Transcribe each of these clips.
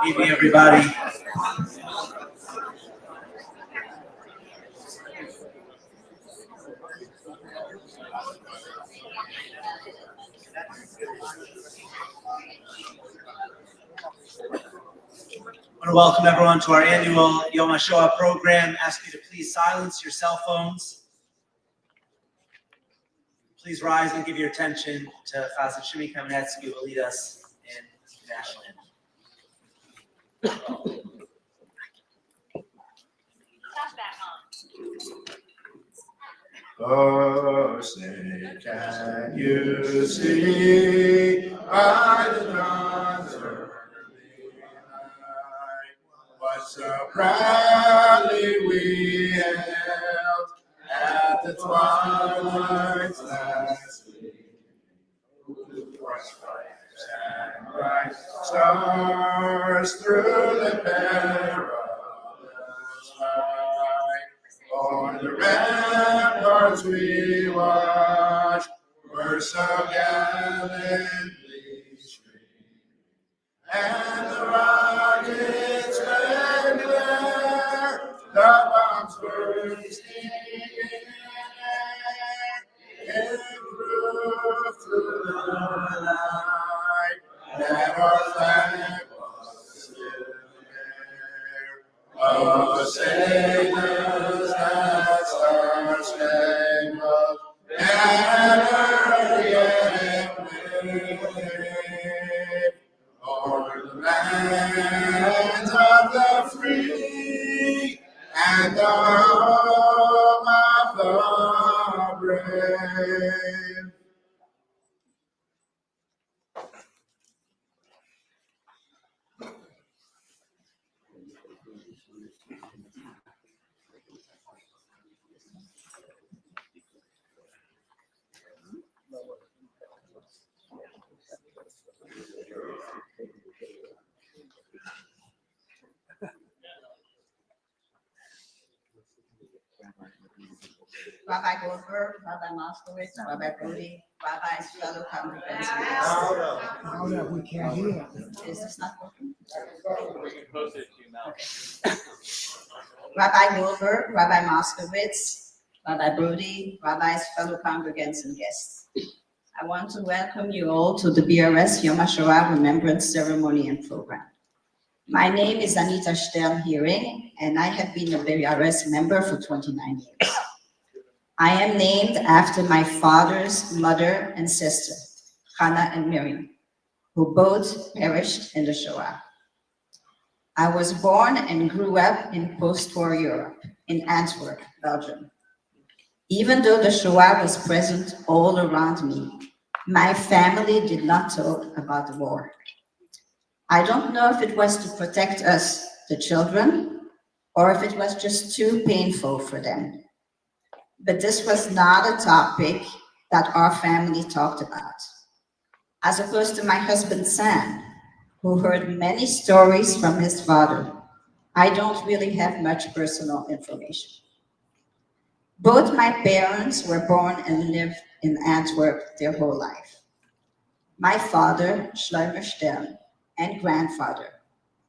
Evening, everybody. I want to welcome everyone to our annual Yom HaShoah program. Ask you to please silence your cell phones. Please rise and give your attention to Chazan Shimi Kamenetsky, who will lead us in national anthem. Oh, say, can you see by the dawn's early light what so proudly we hailed at the twilight's last gleam? And bright stars through the perilous night, o'er the ramparts we watched were so gallantly streamed, and the rockets red glare, the bombs bursting in air, proof through the night that our flag was still there. Oh, say does that star-spangled banner yet wave o'er the lands of the free and the home of the brave? Rabbi Goldberg, Rabbi Moskowitz, Rabbi Brody, rabbis, fellow congregants. Hold up, we can't hear. Is this not working? Rabbi Goldberg, Rabbi Moskowitz, Rabbi Brody, rabbis, fellow congregants, and guests. I want to welcome you all to the BRS Yom HaShoah Remembrance Ceremony and Program. My name is Anita Stern-Hearing, and I have been a BRS member for 29 years. I am named after my father's mother and sister, Hannah and Miriam, who both perished in the Shoah. I was born and grew up in post-war Europe, in Antwerp, Belgium. Even though the Shoah was present all around me, my family did not talk about the war. I don't know if it was to protect us, the children, or if it was just too painful for them. But this was not a topic that our family talked about. As opposed to my husband, Sam, who heard many stories from his father, I don't really have much personal information. Both my parents were born and lived in Antwerp their whole life. My father, Shlomo Stern, and grandfather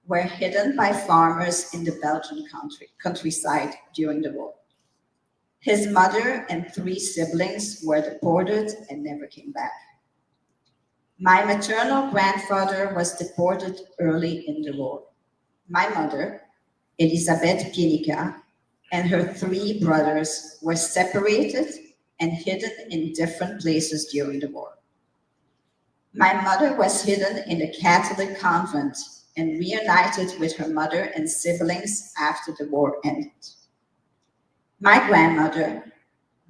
were hidden by farmers in the Belgian countryside during the war. His mother and 3 siblings were deported and never came back. My maternal grandfather was deported early in the war. My mother, Elisabeth Pienica, and her 3 brothers were separated and hidden in different places during the war. My mother was hidden in a Catholic convent and reunited with her mother and siblings after the war ended. My grandmother,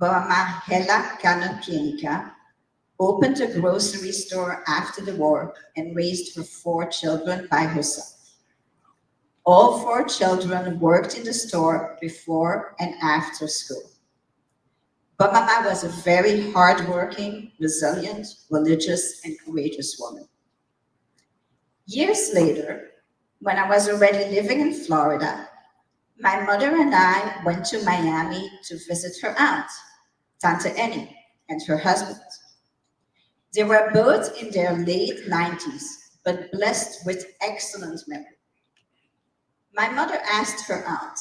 Boama Hela Kana Pienica, opened a grocery store after the war and raised her 4 children by herself. All 4 children worked in the store before and after school. Boama was a very hardworking, resilient, religious, and courageous woman. Years later, when I was already living in Florida, my mother and I went to Miami to visit her aunt, Tante Annie, and her husband. They were both in their late 90s, but blessed with excellent memory. My mother asked her aunt,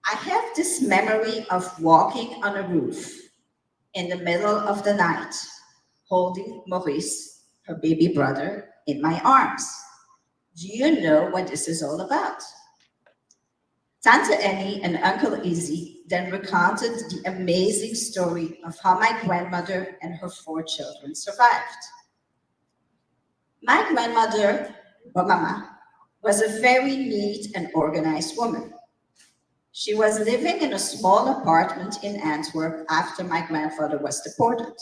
I have this memory of walking on a roof in the middle of the night, holding Maurice, her baby brother, in my arms. Do you know what this is all about? Tante Annie and Uncle Izzy then recounted the amazing story of how my grandmother and her 4 children survived. My grandmother, or Mama, was a very neat and organized woman. She was living in a small apartment in Antwerp after my grandfather was deported.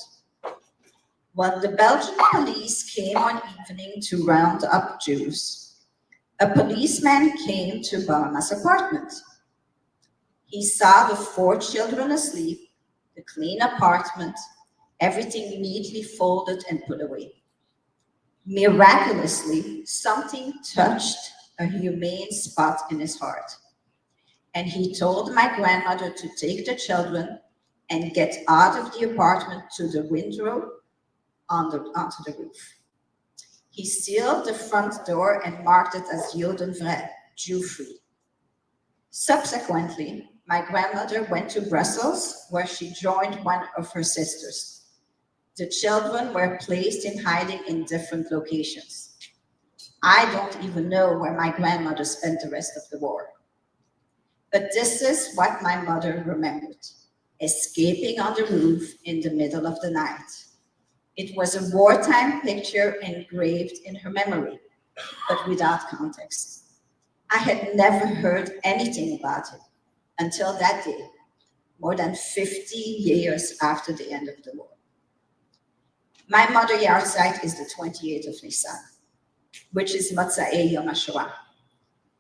When the Belgian police came one evening to round up Jews, a policeman came to Mama's apartment. He saw the 4 children asleep, the clean apartment, everything neatly folded and put away. Miraculously, something touched a humane spot in his heart. And he told my grandmother to take the children and get out of the apartment to the window onto the roof. He sealed the front door and marked it as Jodenvrij, Jew-free. Subsequently, my grandmother went to Brussels, where she joined one of her sisters. The children were placed in hiding in different locations. I don't even know where my grandmother spent the rest of the war. But this is what my mother remembered, escaping on the roof in the middle of the night. It was a wartime picture engraved in her memory, but without context. I had never heard anything about it until that day, more than 50 years after the end of the war. My mother yahrzeit is the 28th of Nisan, which is Motzei Yom HaShoah.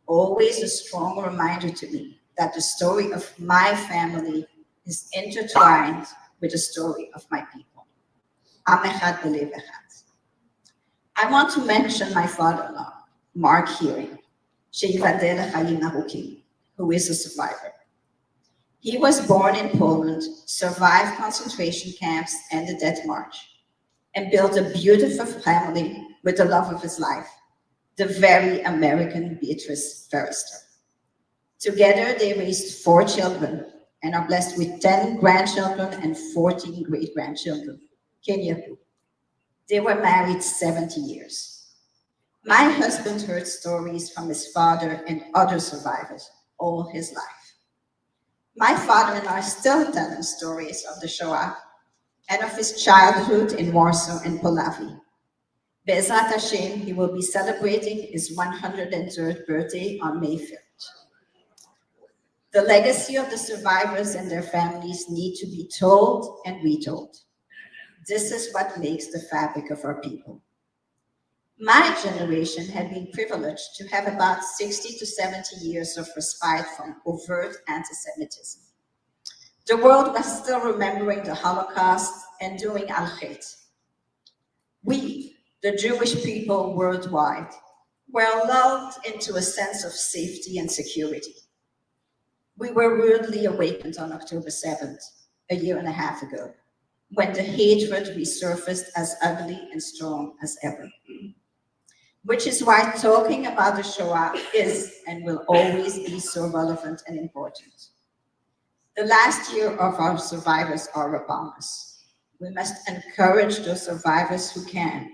Always a strong reminder to me that the story of my family is intertwined with the story of my people. Am echad b'lev echad. I want to mention my father-in-law, Mark Hearing, she'yivadel l'chayim arukim, who is a survivor. He was born in Poland, survived concentration camps and the Death March, and built a beautiful family with the love of his life, the very American Beatrice Forrester. Together, they raised 4 children and are blessed with 10 grandchildren and 14 great-grandchildren. Kenyaku. They were married 70 years. My husband heard stories from his father and other survivors all his life. My father-in-law is still telling stories of the Shoah and of his childhood in Warsaw and Polavi. Be'ezrat Hashem, he will be celebrating his 103rd birthday on May 5th. The legacy of the survivors and their families need to be told and retold. This is what makes the fabric of our people. My generation had been privileged to have about 60 to 70 years of respite from overt anti-Semitism. The world was still remembering the Holocaust and doing al-Khet. We, the Jewish people worldwide, were lulled into a sense of safety and security. We were rudely awakened on October 7th, a year and a half ago, when the hatred resurfaced as ugly and strong as ever. Which is why talking about the Shoah is and will always be so relevant and important. The last year of our survivors are upon us. We must encourage those survivors who can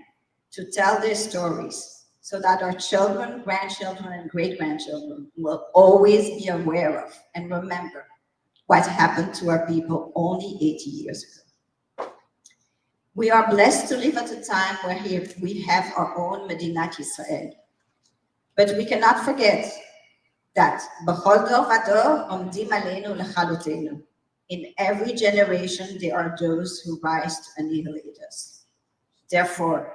to tell their stories so that our children, grandchildren, and great-grandchildren will always be aware of and remember what happened to our people only 80 years ago. We are blessed to live at a time where we have our own Medinat Israel. But we cannot forget that b'chol dor vador omdim aleinu lechalotenu. In every generation, there are those who rise to annihilate us. Therefore,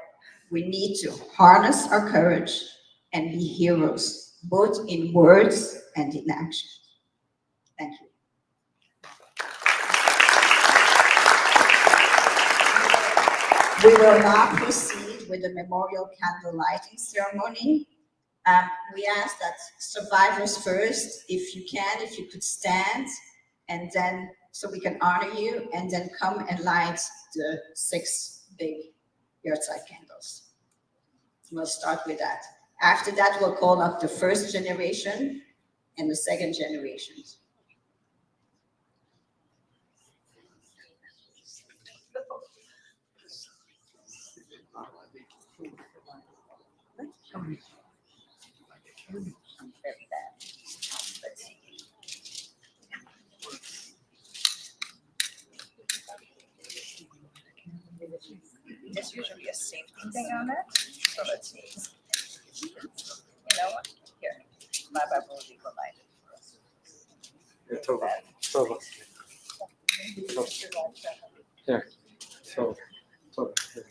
we need to harness our courage and be heroes, both in words and in action. Thank you. We will now proceed with the memorial candle lighting ceremony. We ask that survivors first, if you could stand, and then so we can honor you, and then come and light the 6 big yahrzeit candles. We'll start with that. After that, we'll call up the first generation and the second generation. Very bad. Let's see. There's usually a safety thing on it, so let's see. You know what? Here, Baba Bodhi provided for us. Tova. Here. Tova. Here.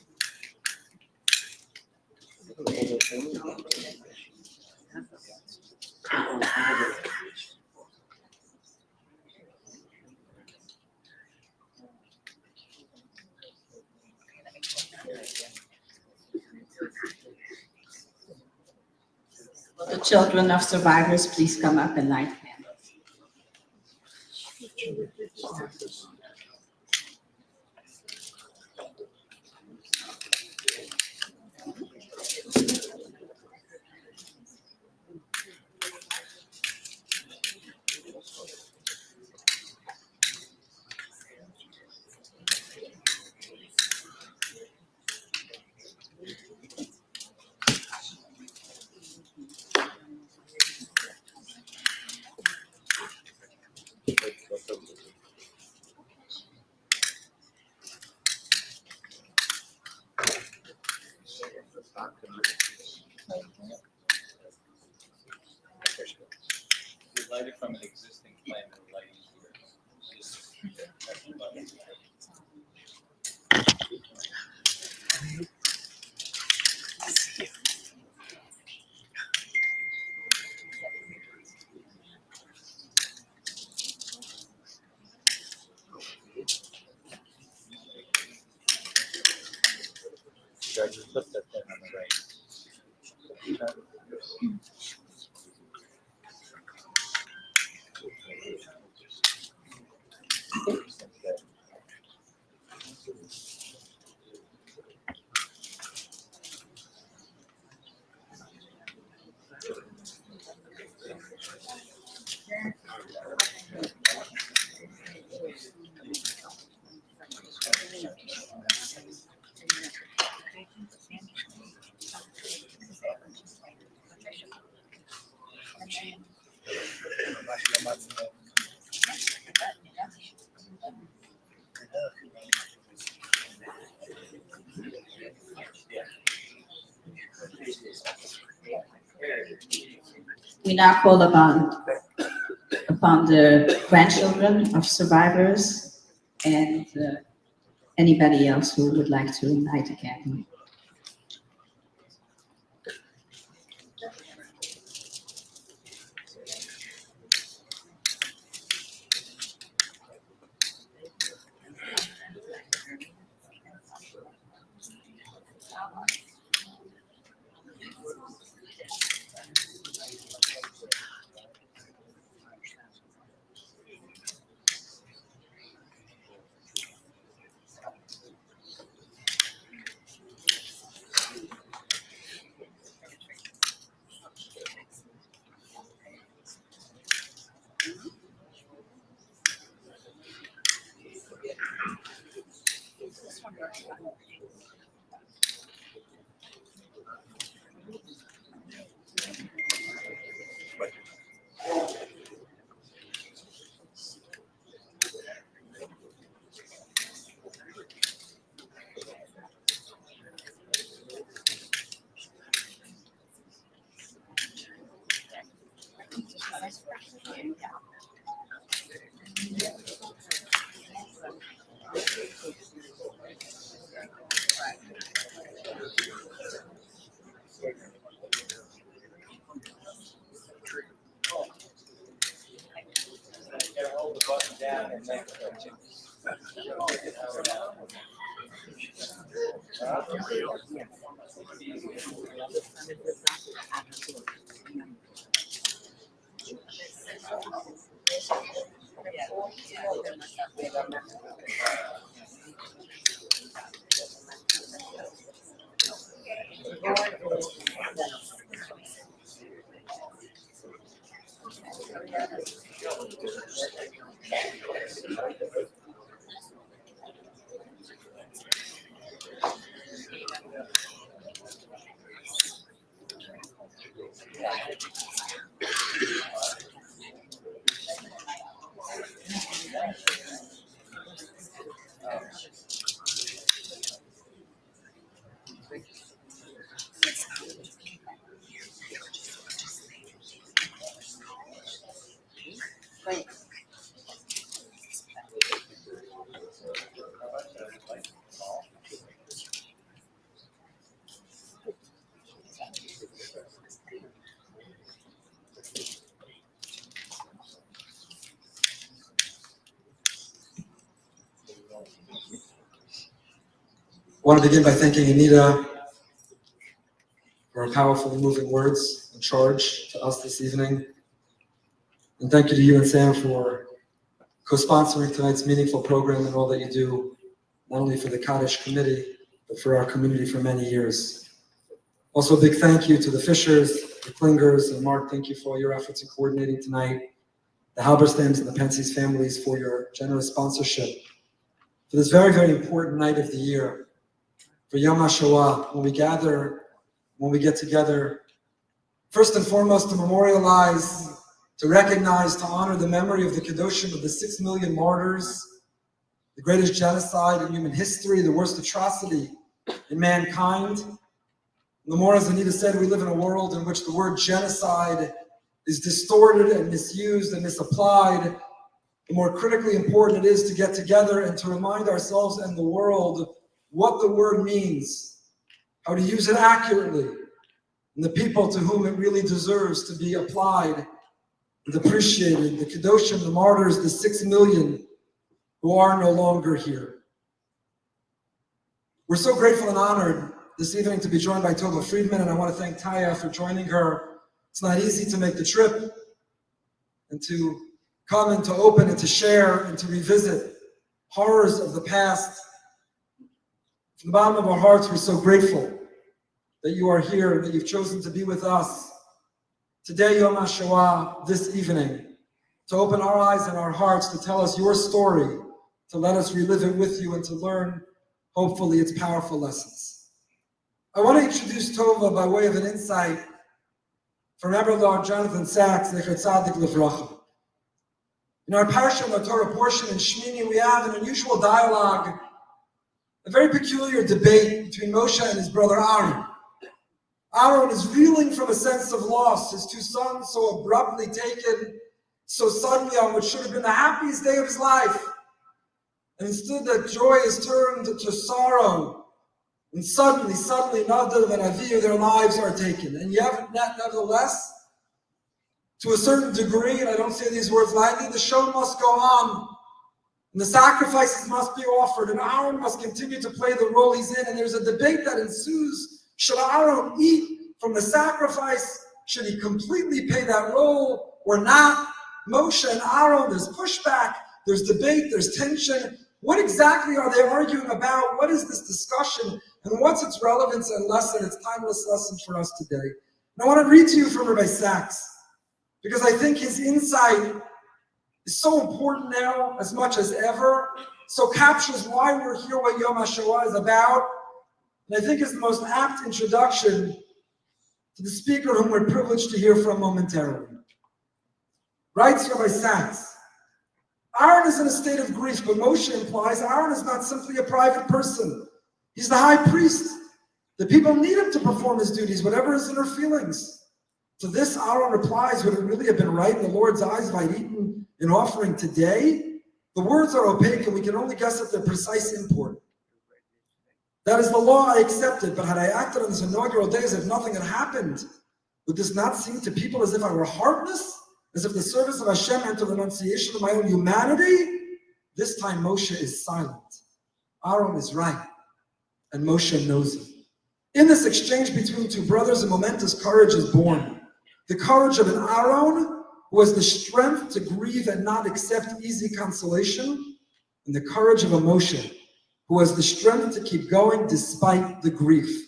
Will the children of survivors please come up and light candles? We light it from an existing flame, it'll light easier. Should I just put that thing on the right? We now call upon the grandchildren of survivors and anybody else who would like to light a candle. Hold the button down and make it. I want to begin by thanking Anita for her powerful and moving words and charge to us this evening. And thank you to you and Sam for co-sponsoring tonight's meaningful program and all that you do, not only for the Kaddish committee, but for our community for many years. Also, a big thank you to the Fishers, the Klingers, and Mark, thank you for all your efforts in coordinating tonight. The Halberstams and the Pensies families for your generous sponsorship for this very, very important night of the year. For Yom HaShoah, when we get together, first and foremost to memorialize, to recognize, to honor the memory of the Kedoshim of the 6 million martyrs, the greatest genocide in human history, the worst atrocity in mankind. And the more, as Anita said, we live in a world in which the word genocide is distorted and misused and misapplied, the more critically important it is to get together and to remind ourselves and the world what the word means, how to use it accurately, and the people to whom it really deserves to be applied and appreciated, the Kedoshim, the martyrs, the 6 million who are no longer here. We're so grateful and honored this evening to be joined by Tova Friedman, and I want to thank Taya for joining her. It's not easy to make the trip and to come and to open and to share and to revisit horrors of the past. From the bottom of our hearts, we're so grateful that you are here, that you've chosen to be with us today, Yom HaShoah, this evening, to open our eyes and our hearts, to tell us your story, to let us relive it with you, and to learn, hopefully, its powerful lessons. I want to introduce Tova by way of an insight from Reverend Lord Jonathan Sachs, Zecher Tzadik Livracha. In our parsha, in our Torah portion in Shmini, we have an unusual dialogue, a very peculiar debate between Moshe and his brother Aaron. Aaron is reeling from a sense of loss, his 2 sons so abruptly taken, so suddenly on what should have been the happiest day of his life. And instead that joy is turned to sorrow. And suddenly, Nadav and Avihu, their lives are taken. And yet, nevertheless, to a certain degree, and I don't say these words lightly, the show must go on. And the sacrifices must be offered, and Aaron must continue to play the role he's in. And there's a debate that ensues. Should Aaron eat from the sacrifice? Should he completely pay that role or not? Moshe and Aaron, there's pushback, there's debate, there's tension. What exactly are they arguing about? What is this discussion? And what's its relevance and lesson, its timeless lesson for us today? And I want to read to you from Rabbi Sachs, because I think his insight is so important now as much as ever, so captures why we're here, what Yom HaShoah is about, and I think is the most apt introduction to the speaker whom we're privileged to hear from momentarily. Writes Rabbi Sachs, Aaron is in a state of grief, but Moshe implies Aaron is not simply a private person. He's the high priest. The people need him to perform his duties, whatever his inner feelings. To this, Aaron replies, would it really have been right in the Lord's eyes if I'd eaten an offering today? The words are opaque, and we can only guess at their precise import. That is the law I accepted, but had I acted on this inaugural day as if nothing had happened, would this not seem to people as if I were heartless? As if the service of Hashem meant the renunciation of my own humanity? This time Moshe is silent. Aaron is right, and Moshe knows it. In this exchange between 2 brothers, a momentous courage is born. The courage of an Aaron who has the strength to grieve and not accept easy consolation, and the courage of a Moshe who has the strength to keep going despite the grief.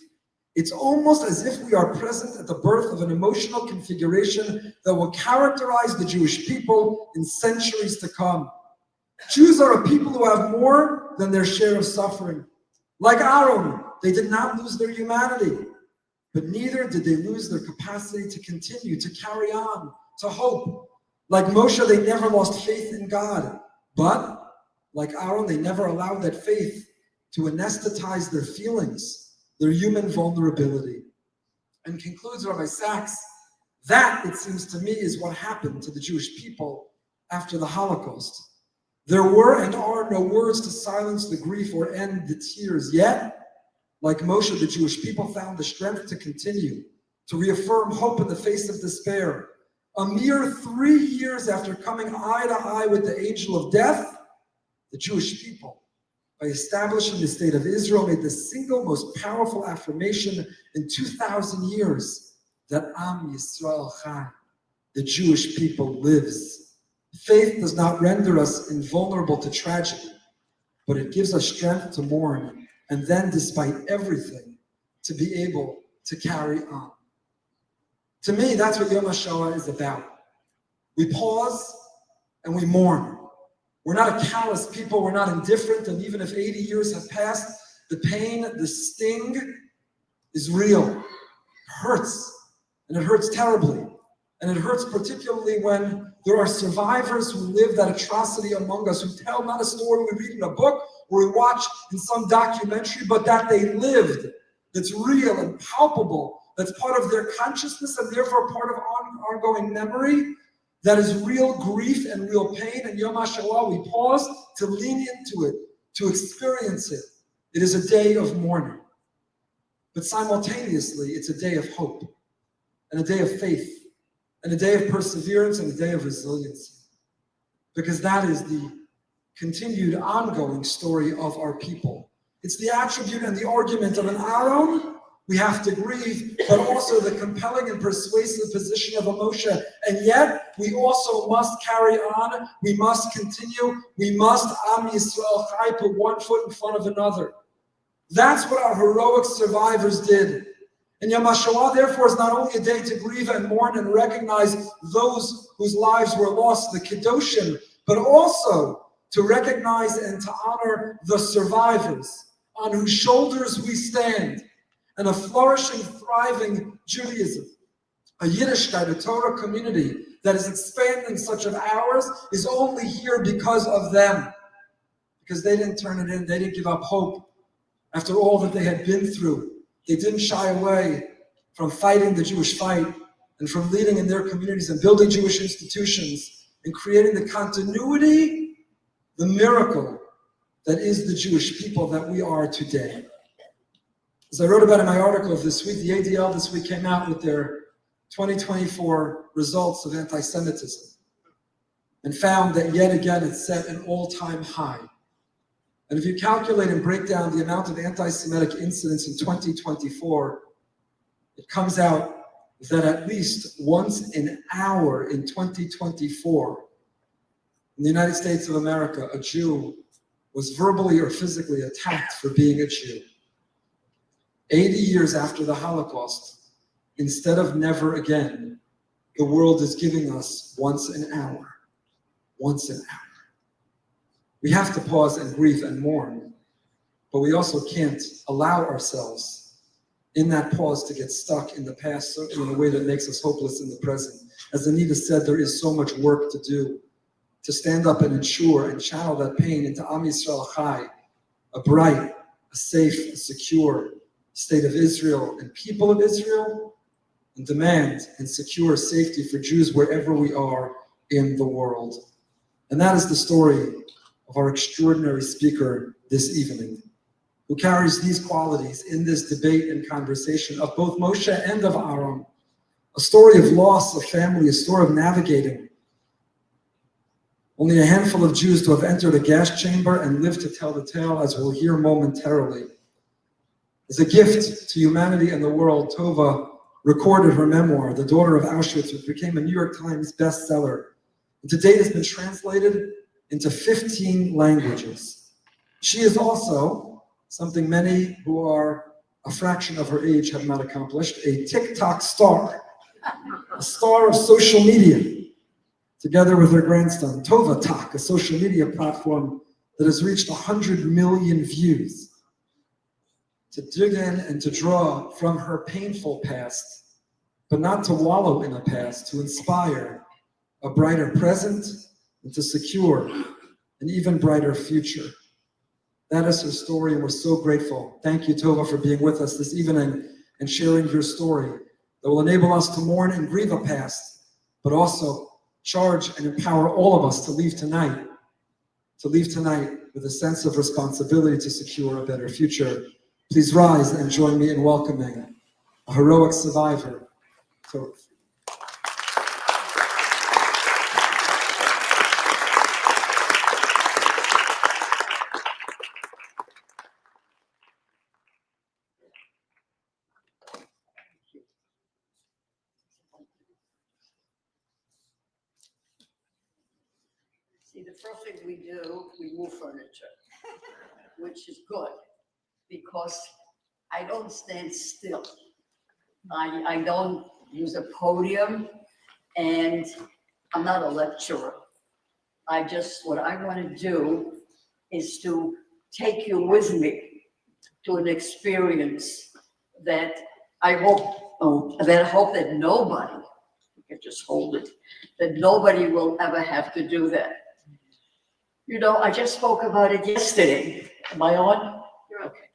It's almost as if we are present at the birth of an emotional configuration that will characterize the Jewish people in centuries to come. Jews are a people who have more than their share of suffering. Like Aaron, they did not lose their humanity, but neither did they lose their capacity to continue, to carry on, to hope. Like Moshe, they never lost faith in God, but like Aaron, they never allowed that faith to anesthetize their feelings, their human vulnerability. And concludes Rabbi Sachs, that, it seems to me, is what happened to the Jewish people after the Holocaust. There were and are no words to silence the grief or end the tears. Yet, like Moshe, the Jewish people found the strength to continue, to reaffirm hope in the face of despair. A mere 3 years after coming eye to eye with the angel of death, the Jewish people, by establishing the state of Israel, made the single most powerful affirmation in 2,000 years that Am Yisrael Chai, the Jewish people, lives. Faith does not render us invulnerable to tragedy, but it gives us strength to mourn, and then, despite everything, to be able to carry on. To me, that's what Yom HaShoah is about. We pause and we mourn. We're not a callous people, we're not indifferent, and even if 80 years have passed, the pain, the sting is real. It hurts, and it hurts terribly. And it hurts particularly when there are survivors who live that atrocity among us, who tell not a story we read in a book or we watch in some documentary, but that they lived, that's real and palpable, that's part of their consciousness and therefore part of ongoing memory, that is real grief and real pain. And Yom HaShoah, we pause to lean into it, to experience it. It is a day of mourning. But simultaneously, it's a day of hope and a day of faith, and a day of perseverance, and a day of resiliency. Because that is the continued ongoing story of our people. It's the attribute and the argument of an Aaron we have to grieve, but also the compelling and persuasive position of a Moshe. And yet, we also must carry on, we must continue, we must, Am Yisrael Chai, put one foot in front of another. That's what our heroic survivors did. And Yom HaShoah, therefore, is not only a day to grieve and mourn and recognize those whose lives were lost, the Kedoshim, but also to recognize and to honor the survivors on whose shoulders we stand, and a flourishing, thriving Judaism, a Yiddishkeit, a Torah community that is expanding such of ours, is only here because of them. Because they didn't turn it in, they didn't give up hope after all that they had been through. They didn't shy away from fighting the Jewish fight and from leading in their communities and building Jewish institutions and creating the continuity, the miracle that is the Jewish people that we are today. As I wrote about in my article of this week, the ADL this week came out with their 2024 results of anti-Semitism and found that yet again it set an all-time high. And if you calculate and break down the amount of anti-Semitic incidents in 2024, it comes out that at least once an hour in 2024, in the United States of America, a Jew was verbally or physically attacked for being a Jew. 80 years after the Holocaust, instead of never again, the world is giving us once an hour. Once an hour. We have to pause and grieve and mourn, but we also can't allow ourselves in that pause to get stuck in the past in a way that makes us hopeless in the present. As Anita said, there is so much work to do to stand up and ensure and channel that pain into Am Yisrael Chai, a bright, a safe, a secure state of Israel and people of Israel, and demand and secure safety for Jews wherever we are in the world. And that is the story of our extraordinary speaker this evening, who carries these qualities in this debate and conversation of both Moshe and of Aaron, a story of loss of family, a story of navigating. Only a handful of Jews to have entered a gas chamber and lived to tell the tale, as we'll hear momentarily. As a gift to humanity and the world, Tova recorded her memoir, The Daughter of Auschwitz, which became a New York Times bestseller. And to date has been translated into 15 languages. She is also something many who are a fraction of her age have not accomplished, a TikTok star, a star of social media, together with her grandson, Tova Talk, a social media platform that has reached 100 million views. To dig in and to draw from her painful past, but not to wallow in a past, to inspire a brighter present and to secure an even brighter future. That is her story, and we're so grateful. Thank you, Tova, for being with us this evening and sharing your story that will enable us to mourn and grieve a past, but also charge and empower all of us to leave tonight with a sense of responsibility to secure a better future. Please rise and join me in welcoming a heroic survivor, Tova. See, the first thing we do, we move furniture, which is good, because I don't stand still. I don't use a podium, and I'm not a lecturer. What I want to do is to take you with me to an experience that I hope that nobody, you can just hold it, that nobody will ever have to do that. You know, I just spoke about it yesterday. Am I on? You're okay.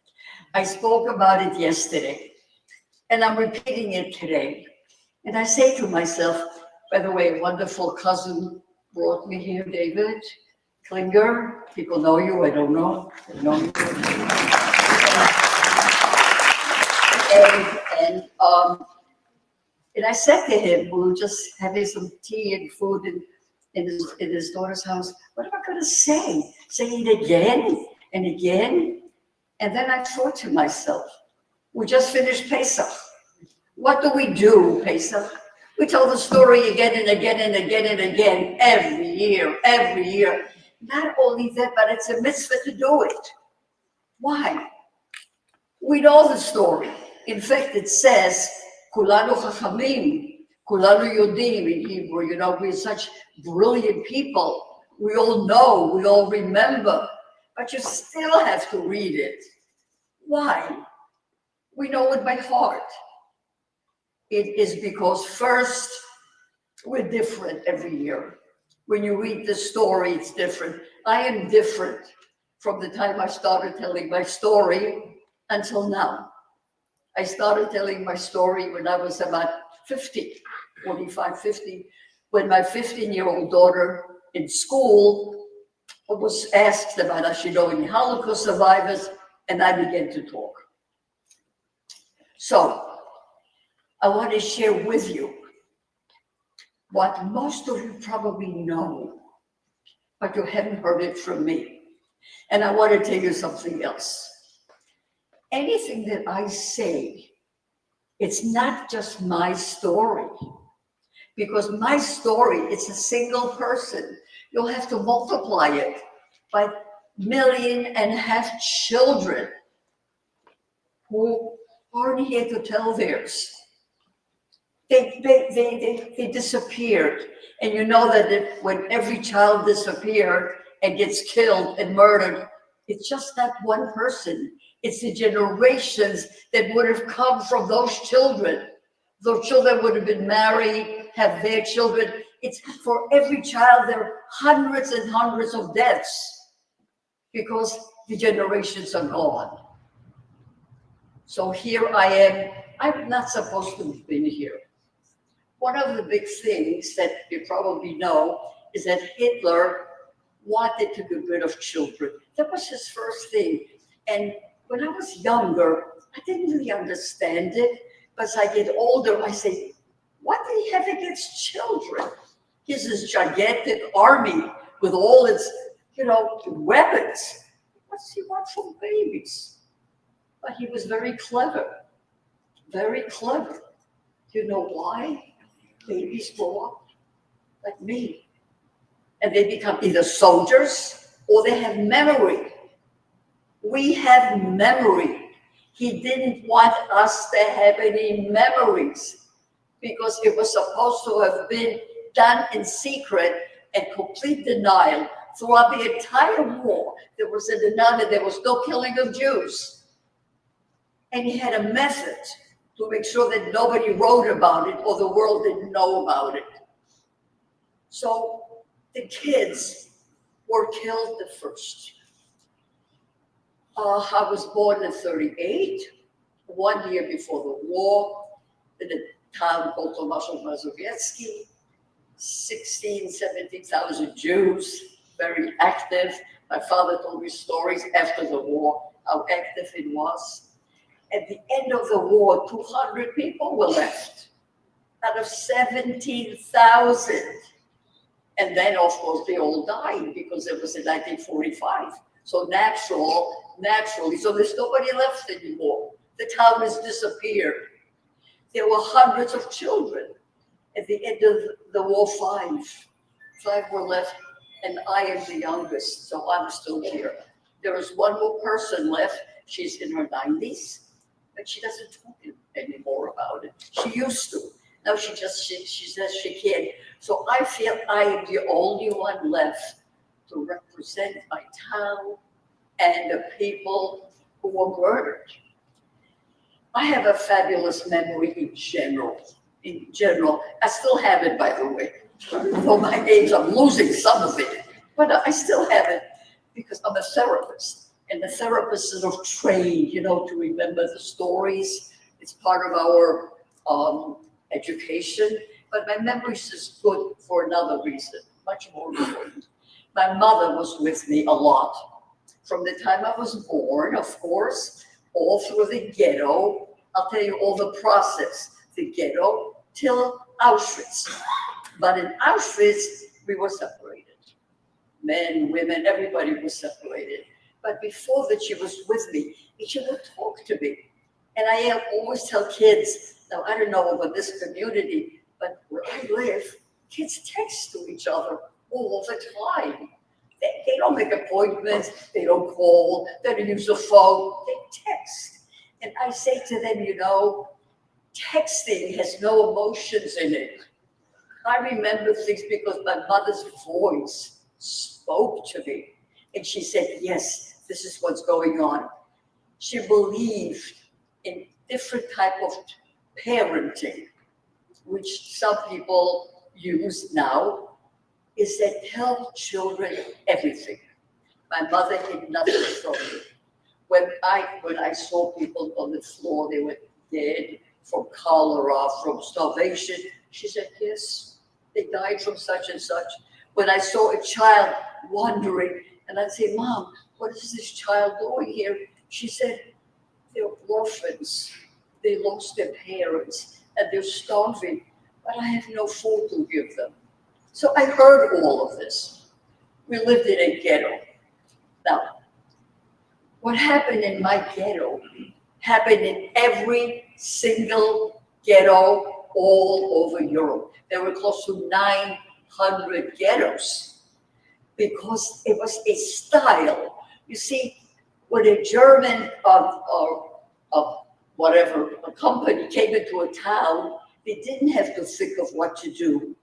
I spoke about it yesterday, and I'm repeating it today. And I say to myself, by the way, a wonderful cousin brought me here, David Klinger. People know you, I don't know. They know you. And I said to him, we were just having some tea and food in his daughter's house. What am I going to say? Say it again and again? And then I thought to myself, we just finished Pesach. What do we do, Pesach? We tell the story again and again and again and again, every year. Not only that, but it's a mitzvah to do it. Why? We know the story. In fact, it says, Kulanu chachamim, Kulanu yodim in Hebrew. You know, we're such brilliant people. We all know, we all remember, but you still have to read it. Why? We know it by heart. It is because first, we're different every year. When you read the story, it's different. I am different from the time I started telling my story until now. I started telling my story when I was about 50, 45, 50, when my 15-year-old daughter in school was asked about, does she know any Holocaust survivors? And I began to talk. So I want to share with you what most of you probably know, but you haven't heard it from me. And I want to tell you something else. Anything that I say, it's not just my story, because my story, it's a single person. You'll have to multiply it by 1.5 million children who aren't here to tell theirs. They disappeared. And you know that when every child disappeared and gets killed and murdered, it's just not one person. It's the generations that would have come from those children. Those children would have been married, have their children. It's for every child, there are hundreds and hundreds of deaths because the generations are gone. So here I am. I'm not supposed to have been here. One of the big things that you probably know is that Hitler wanted to get rid of children. That was his first thing. And when I was younger, I didn't really understand it. But as I get older, I say, what did he have against children? He has this gigantic army with all its, weapons. What does he want from babies? But he was very clever. Very clever. You know why? Babies grow up like me. And they become either soldiers or they have memory. We have memory. He didn't want us to have any memories because it was supposed to have been done in secret and complete denial. Throughout the entire war, there was a denial that there was no killing of Jews. And he had a method to make sure that nobody wrote about it or the world didn't know about it. So the kids were killed the first. I was born in 38, 1 year before the war, in a town called Tomaszow Mazowiecki, 17,000 Jews, very active. My father told me stories after the war, how active it was. At the end of the war, 200 people were left out of 17,000. And then, of course, they all died because it was in 1945. So naturally, so there's nobody left anymore. The town has disappeared. There were hundreds of children. At the end of the war, five were left, and I am the youngest, so I'm still here. There is one more person left. She's in her 90s, but she doesn't talk anymore about it. She used to. Now she says she can't. So I feel I am the only one left to represent my town and the people who were murdered. I have a fabulous memory in general. I still have it, by the way. For my age, I'm losing some of it, but I still have it because I'm a therapist. And the therapist is sort of trained, to remember the stories. It's part of our education. But my memory is good for another reason, much more important. My mother was with me a lot. From the time I was born, of course, all through the ghetto. I'll tell you all the process. The ghetto till Auschwitz. But in Auschwitz, we were separated. Men, women, everybody was separated. But before that, she was with me, and she would talk to me. And I always tell kids, now I don't know about this community, but where I live, kids text to each other all the time. They don't make appointments, they don't call, they don't use the phone, they text. And I say to them, texting has no emotions in it. I remember things because my mother's voice spoke to me. And she said, yes, this is what's going on. She believed in different type of parenting, which some people use now, is that tell children everything. My mother hid nothing from me. When I saw people on the floor, they were dead from cholera, from starvation, she said, yes, they died from such and such. When I saw a child wandering, and I'd say, Mom, what is this child doing here? She said, they're orphans. They lost their parents, and they're starving, but I have no food to give them. So I heard all of this. We lived in a ghetto. Now, what happened in my ghetto happened in every single ghetto all over Europe. There were close to 900 ghettos because it was a style. You see, when a German a company came into a town, they didn't have to think of what to do.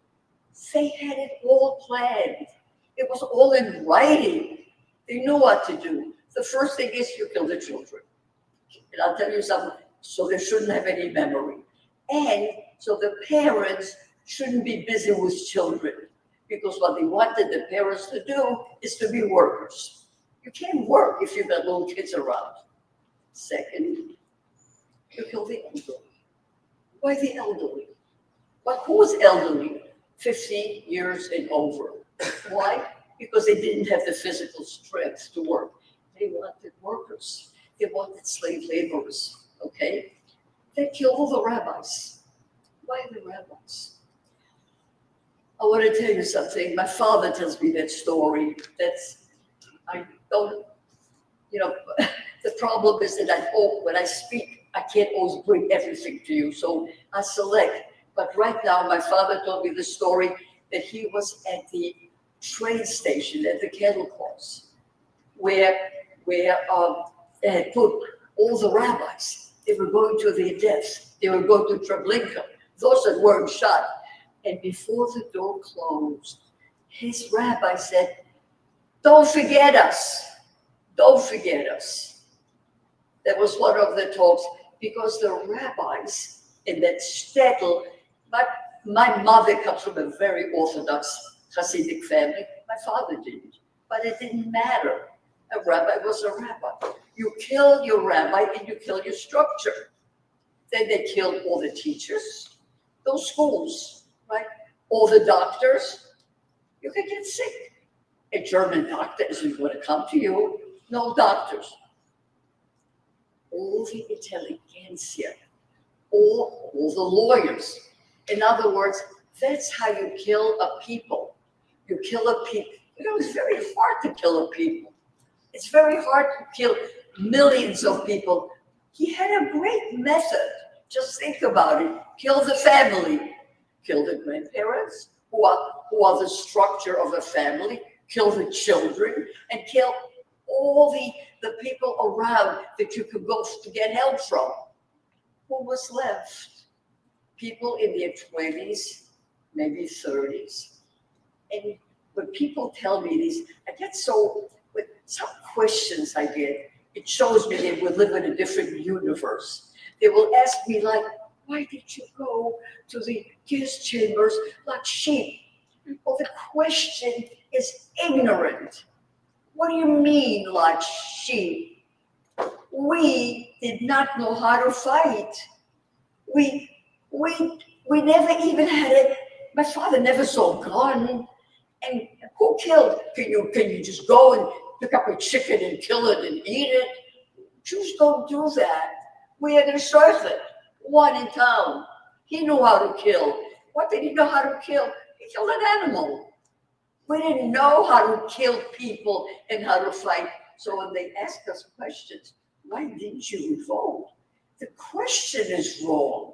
They had it all planned. It was all in writing. They knew what to do. The first thing is you kill the children. And I'll tell you something, so they shouldn't have any memory. And so the parents shouldn't be busy with children because what they wanted the parents to do is to be workers. You can't work if you've got little kids around. Second, you kill the elderly. Why the elderly? But who's elderly? 50 years and over. Why? Because they didn't have the physical strength to work. They wanted workers. They wanted slave laborers, okay? They killed all the rabbis. Why the rabbis? I want to tell you something. My father tells me that story. I don't, the problem is that when I speak, I can't always bring everything to you. So I select. But right now, my father told me the story that he was at the train station at the cattle cars, where they had put all the rabbis, they were going to their deaths. They were going to Treblinka, those that weren't shot. And before the door closed, his rabbi said, "Don't forget us. Don't forget us." That was one of the talks, because the rabbis in that shtetl, but my mother comes from a very Orthodox Hasidic family. My father didn't, but it didn't matter. A rabbi was a rabbi. You kill your rabbi and you kill your structure. Then they killed all the teachers, those schools, right? All the doctors. You could get sick. A German doctor isn't going to come to you. No doctors. All the intelligentsia, all the lawyers. In other words, that's how you kill a people. You kill a people. You know, it's very hard to kill a people. It's very hard to kill millions of people. He had a great method. Just think about it. Kill the family. Kill the grandparents, who are the structure of a family. Kill the children, and kill all the people around that you could go to get help from. Who was left? People in their 20s, maybe 30s. And when people tell me this, I get so, with some questions I get, it shows me they would live in a different universe. They will ask me like, "Why did you go to the gas chambers like sheep?" Well, the question is ignorant. What do you mean like sheep? We did not know how to fight. We never even had it. My father never saw a gun. And who killed? Can you just go and pick up a chicken and kill it and eat it? Jews don't do that. We had a shochet, one in town. He knew how to kill. What did he know how to kill? He killed an animal. We didn't know how to kill people and how to fight. So when they ask us questions, why didn't you revolt? The question is wrong.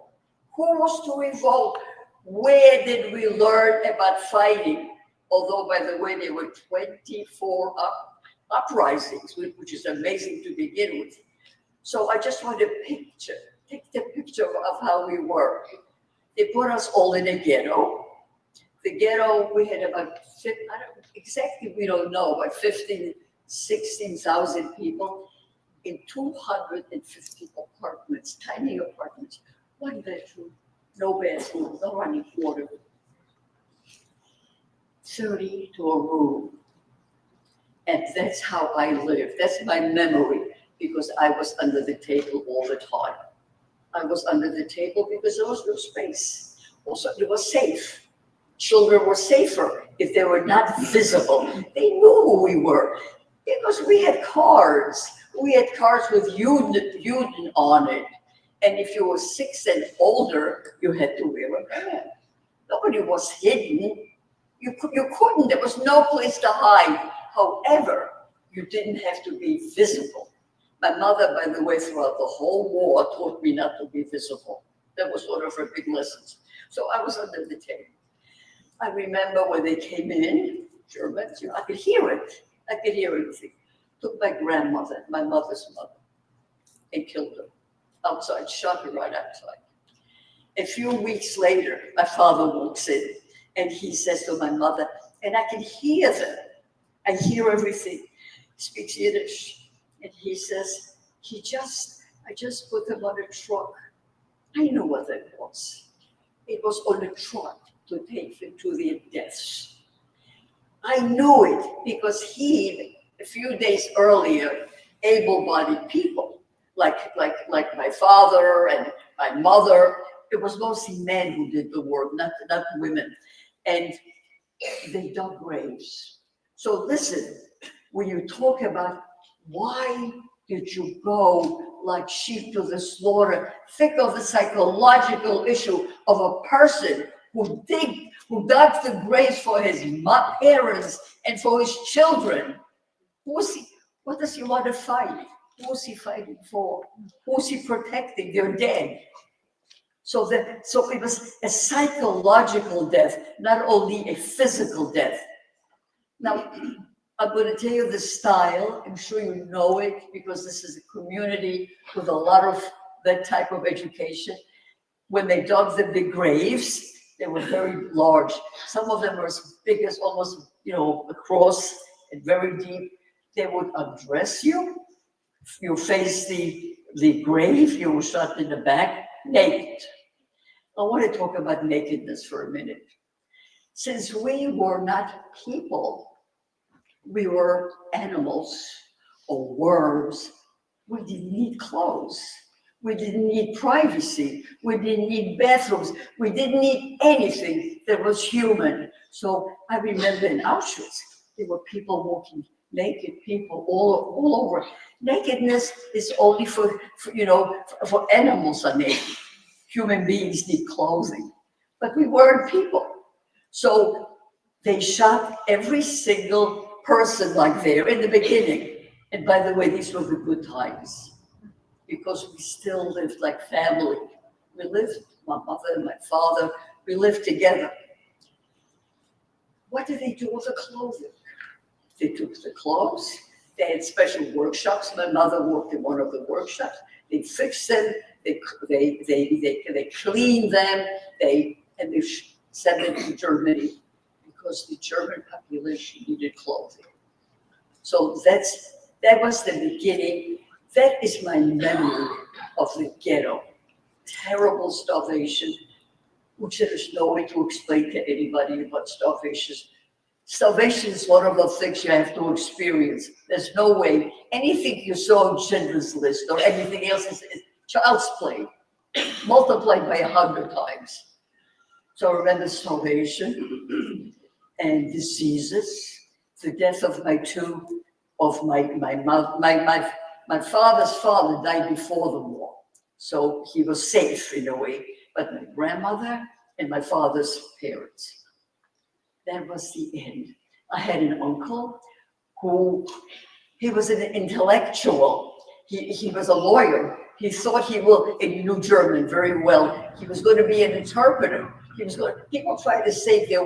Who was to revolt? Where did we learn about fighting? Although, by the way, there were 24 uprisings, which is amazing to begin with. So I just want to take the picture of how we were. They put us all in a ghetto. The ghetto, we had about, we don't know, but 15, 16,000 people in 250 apartments, tiny apartments, one bedroom, no bathroom, no running water, 30 to a room. And that's how I lived. That's my memory, because I was under the table all the time. I was under the table because there was no space. Also, it was safe. Children were safer if they were not visible. They knew who we were because we had cards. We had cards with Juden on it. And if you were 6 and older, you had to wear a band. Nobody was hidden. You couldn't. There was no place to hide. However, you didn't have to be visible. My mother, by the way, throughout the whole war, taught me not to be visible. That was one of her big lessons. So I was under the table. I remember when they came in, Germans, I could hear it. I could hear everything. Took my grandmother, my mother's mother, and killed her outside, shot her right outside. A few weeks later, my father walks in, and he says to my mother, and I can hear them. I hear everything. He speaks Yiddish. And he says, I just put them on a truck. I know what that was. It was on a truck to take them to their deaths. I knew it because a few days earlier, able-bodied people, like my father and my mother, it was mostly men who did the work, not women. And they dug graves. So listen, when you talk about why did you go like sheep to the slaughter, think of the psychological issue of a person who dug the graves for his parents and for his children. What does he want to fight? Who is he fighting for? Who is he protecting? They're dead. So it was a psychological death, not only a physical death. Now, I'm going to tell you the style. I'm sure you know it because this is a community with a lot of that type of education. When they dug the big graves, they were very large. Some of them were as big as almost, across and very deep. They would undress you. You face the grave. You were shot in the back, naked. I want to talk about nakedness for a minute. Since we were not people, we were animals or worms, we didn't need clothes. We didn't need privacy. We didn't need bathrooms. We didn't need anything that was human. So I remember in Auschwitz, there were people walking, naked people all over. Nakedness is only for animals are naked. Human beings need clothing, but we weren't people. So they shot every single person like there in the beginning. And by the way, these were the good times because we still lived like family. We lived, my mother and my father, we lived together. What did they do with the clothing? They took the clothes. They had special workshops. My mother worked in one of the workshops. They fixed them. They cleaned them. They sent them to Germany because the German population needed clothing. So that was the beginning. That is my memory of the ghetto. Terrible starvation, which there is no way to explain to anybody about starvation. Starvation is one of the things you have to experience. There's no way. Anything you saw in Schindler's List or anything else is child's play, multiplied by 100 times. So I remember starvation and diseases, the death of my father's father died before the war. So he was safe in a way, but my grandmother and my father's parents. That was the end. I had an uncle he was an intellectual. He was a lawyer. He thought he knew German very well. He was going to be an interpreter. People try to save their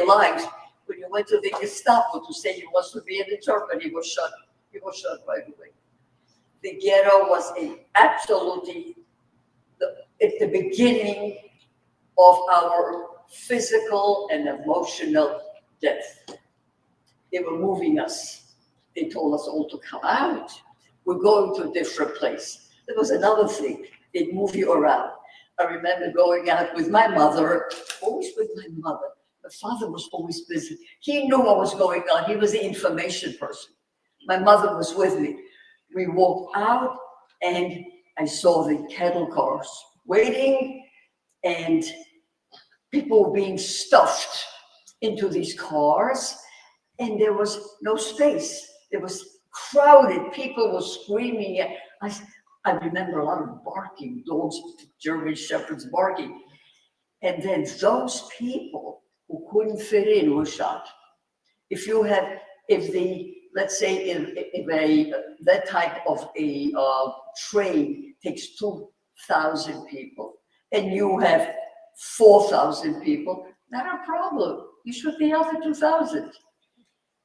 lives. When he went to the Gestapo to say he wants to be an interpreter, he was shot right away. The ghetto was absolutely at the beginning of our physical and emotional death. They were moving us. They told us all to come out. We're going to a different place. There was another thing. They'd move you around. I remember going out with my mother, always with my mother. My father was always busy. He knew what was going on. He was the information person. My mother was with me. We walked out and I saw the cattle cars waiting and people were being stuffed into these cars and there was no space. It was crowded. People were screaming. I remember a lot of barking, dogs, German shepherds barking. And then those people who couldn't fit in were shot. Let's say that type of a train takes 2,000 people and you have 4,000 people, not a problem. You should be out for 2,000.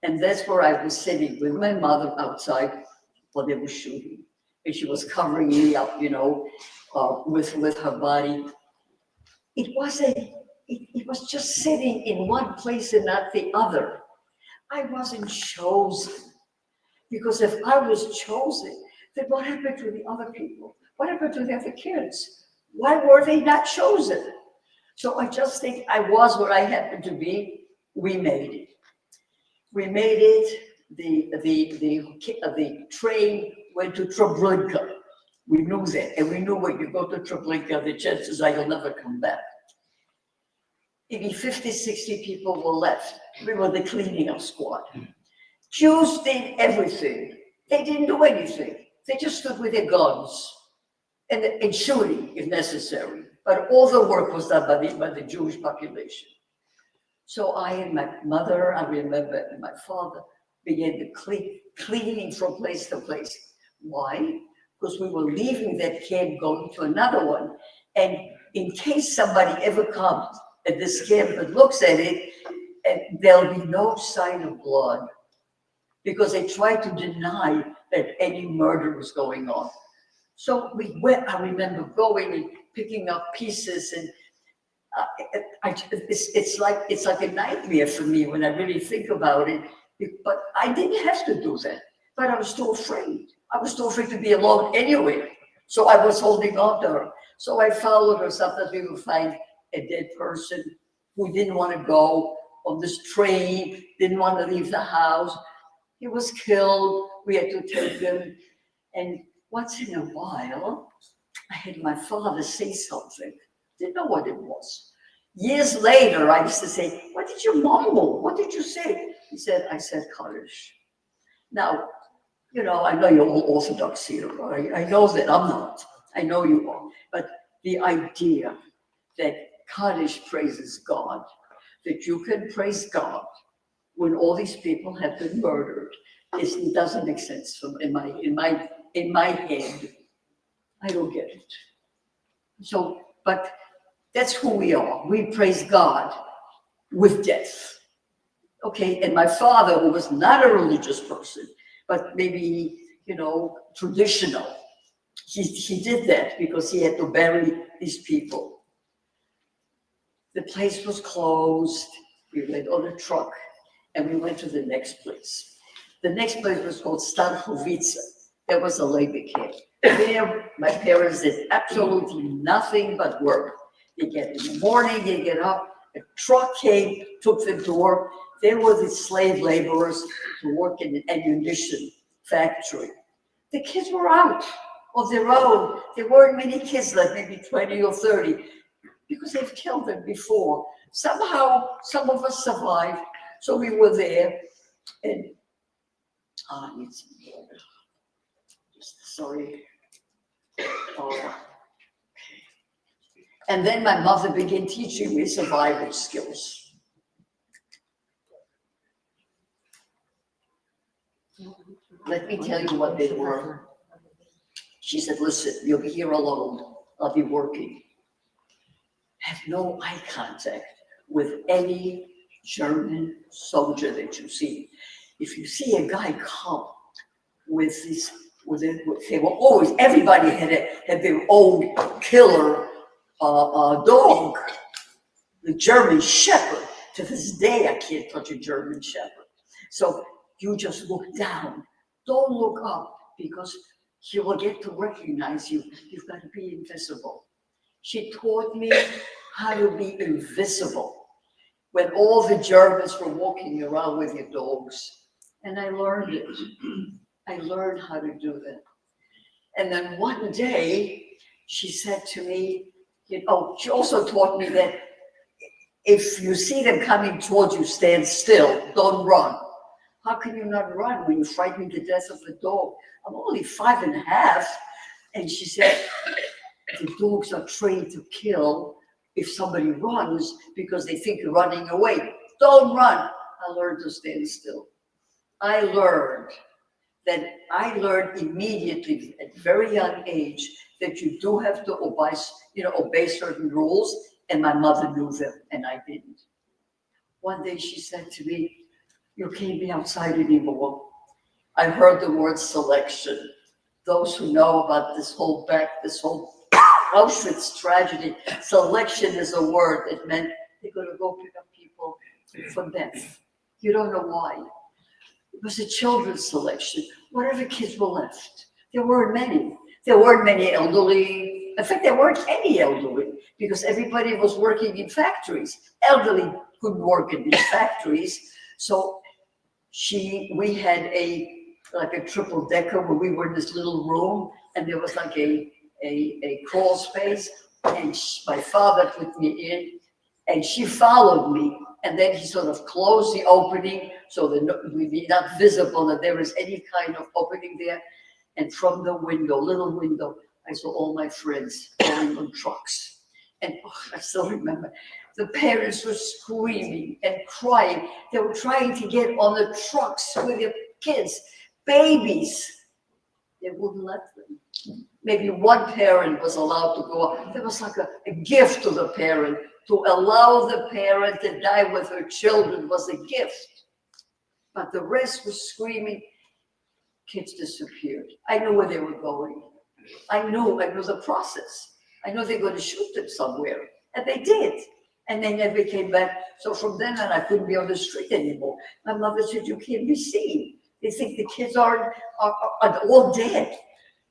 And that's where I was sitting with my mother outside while they were shooting. And she was covering me up, with her body. It was just sitting in one place and not the other. I wasn't chosen. Because if I was chosen, then what happened to the other people? What happened to the other kids? Why were they not chosen? So I just think I was what I happened to be. We made it. We made it. The train went to Treblinka. We knew that. And we knew when you go to Treblinka, the chances are you'll never come back. Maybe 50, 60 people were left. We were the cleaning up squad. Jews did everything. They didn't do anything. They just stood with their guns and shooting if necessary. But all the work was done by the Jewish population. So I and my mother, I remember, and my father began to cleaning from place to place. Why? Because we were leaving that camp, going to another one. And in case somebody ever comes at this camp and looks at it, and there'll be no sign of blood. because they tried to deny that any murder was going on. So we went, I remember going and picking up pieces, and it's like a nightmare for me when I really think about it. But I didn't have to do that. But I was too afraid. I was too afraid to be alone anyway. So I was holding on to her. So I followed her. Sometimes we would find a dead person who didn't want to go on this train, didn't want to leave the house. He was killed. We had to take him. And once in a while, I had my father say something. Didn't know what it was. Years later, I used to say, "What did you mumble? What did you say?" He said, "I said Kaddish." Now, you know, I know you're all Orthodox here, right? I know that I'm not. I know you are. But the idea that Kaddish praises God, that you can praise God when all these people have been murdered, it doesn't make sense in my head. I don't get it. So, but that's who we are. We praise God with death. Okay, and my father, who was not a religious person, but maybe, you know, traditional, he did that because he had to bury these people. The place was closed. We went on a truck and we went to the next place. The next place was called Stankovice. There was a labor camp. There, my parents did absolutely nothing but work. They get in the morning, they get up, a truck came, took them to work. They were the slave laborers to work in an ammunition factory. The kids were out of their own. There weren't many kids left, maybe 20 or 30, because they've killed them before. Somehow, some of us survived, so we were there. And I need some water. Sorry. Oh. And then my mother began teaching me survival skills. Let me tell you what they were. She said, "Listen, you'll be here alone. I'll be working. Have no eye contact with any German soldier that you see. If you see a guy come with this, they were always, everybody had their own killer dog, the German Shepherd. To this day, I can't touch a German Shepherd. So you just look down. Don't look up, because he will get to recognize you. You've got to be invisible." She taught me how to be invisible when all the Germans were walking around with their dogs. And I learned it. I learned how to do that. And then one day, she said to me, she also taught me that if you see them coming towards you, stand still, don't run. How can you not run when you're frightened to death of the dog? I'm only 5.5. And she said, the dogs are trained to kill if somebody runs because they think you're running away. Don't run. I learned to stand still. I learned immediately at a very young age that you do have to obey certain rules, and my mother knew them and I didn't. One day she said to me, "You can't be outside anymore." I heard the word selection. Those who know about this whole Auschwitz tragedy, selection is a word that meant they're going to go pick up people for death. You don't know why. It was a children's selection. Whatever kids were left. There weren't many. There weren't many elderly. In fact, there weren't any elderly because everybody was working in factories. Elderly couldn't work in these factories. So we had a triple decker where we were in this little room, and there was like a crawl space, and my father put me in, and she followed me, and then he sort of closed the opening so that we'd be not visible that there was any kind of opening there. And from the little window, I saw all my friends going on trucks. And I still remember, the parents were screaming and crying. They were trying to get on the trucks with their kids, babies. They wouldn't let them. Maybe one parent was allowed to go up. There was like a gift to the parent. To allow the parent to die with her children was a gift. but the rest was screaming. Kids disappeared. I knew where they were going. I knew the process. I knew they were going to shoot them somewhere, and they did. And they never came back. So from then on, I couldn't be on the street anymore. My mother said, "You can't be seen. They think the kids are all dead."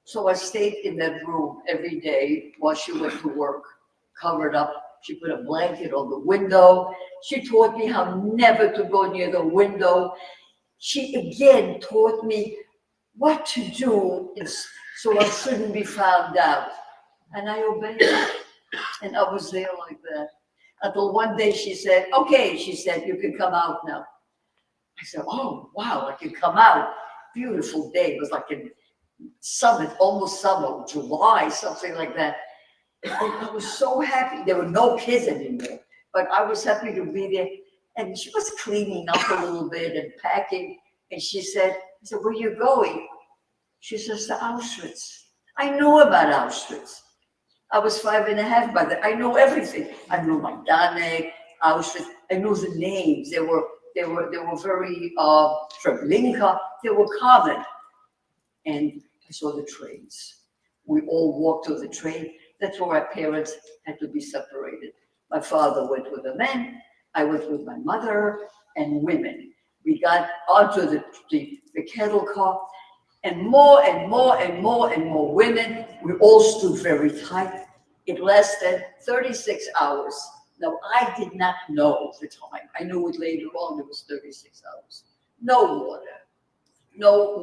So I stayed in that room every day while she went to work, covered up. She put a blanket on the window. She taught me how never to go near the window. She again taught me what to do so I shouldn't be found out. And I obeyed her. And I was there like that. Until one day she said, "Okay," she said, "you can come out now." I said, "Oh, wow, I can come out." Beautiful day. It was like in summer, almost summer, July, something like that. And I was so happy. There were no kids anymore, but I was happy to be there. And she was cleaning up a little bit and packing. And she said, I said, "Where are you going?" She says, "To Auschwitz." I knew about Auschwitz. I was 5.5 by then. I knew everything. I knew Majdanek, Auschwitz. I knew the names. They were very Treblinka. They were common. And I saw the trains. We all walked to the train. That's where our parents had to be separated. My father went with the men. I went with my mother and women. We got onto the cattle car, and more and more and more and more women. We all stood very tight. It lasted 36 hours. Now, I did not know the time. I knew it later on. It was 36 hours. No water. No.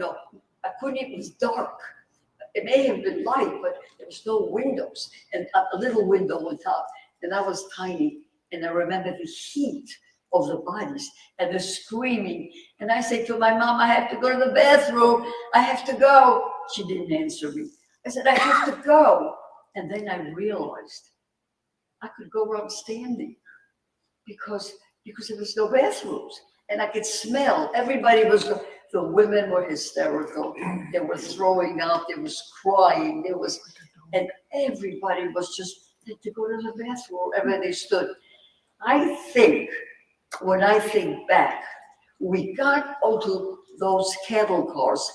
I couldn't even, it was dark. It may have been light, but there was no windows, and a little window on top. And I was tiny, and I remember the heat of the bodies and the screaming. And I said to my mom, "I have to go to the bathroom. I have to go." She didn't answer me. I said, "I have to go." And then I realized I could go around standing because there was no bathrooms, and I could smell. Everybody was. The women were hysterical. They were throwing up. They was crying. And everybody was just had to go to the bathroom wherever they stood. I think, when I think back, we got onto those cattle cars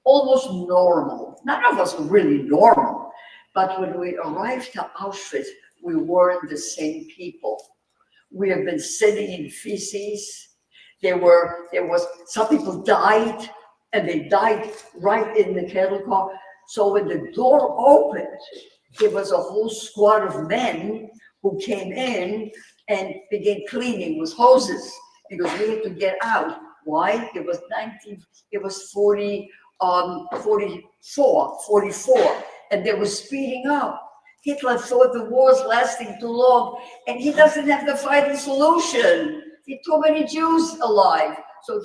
almost normal. None of us were really normal, but when we arrived to Auschwitz, we weren't the same people. We have been sitting in feces. There was some people died, and they died right in the cattle car. So when the door opened, there was a whole squad of men who came in and began cleaning with hoses because we had to get out. Why? It was 44, and they were speeding up. Hitler thought the war's lasting too long, and he doesn't have the final solution. He too many Jews alive. So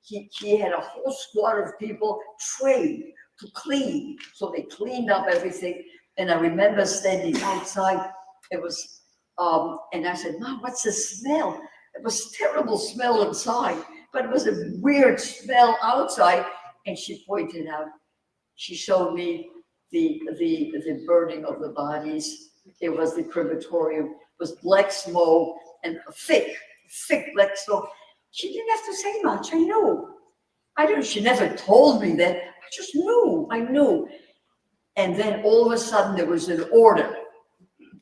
he had a whole squad of people trained to clean. So they cleaned up everything. And I remember standing outside. It was, and I said, "Mom, what's the smell?" It was terrible smell inside, but it was a weird smell outside. And she pointed out, she showed me the burning of the bodies. It was the crematorium. It was black smoke and thick black smoke. She didn't have to say much. I knew. She never told me that. I just knew. I knew. And then all of a sudden there was an order.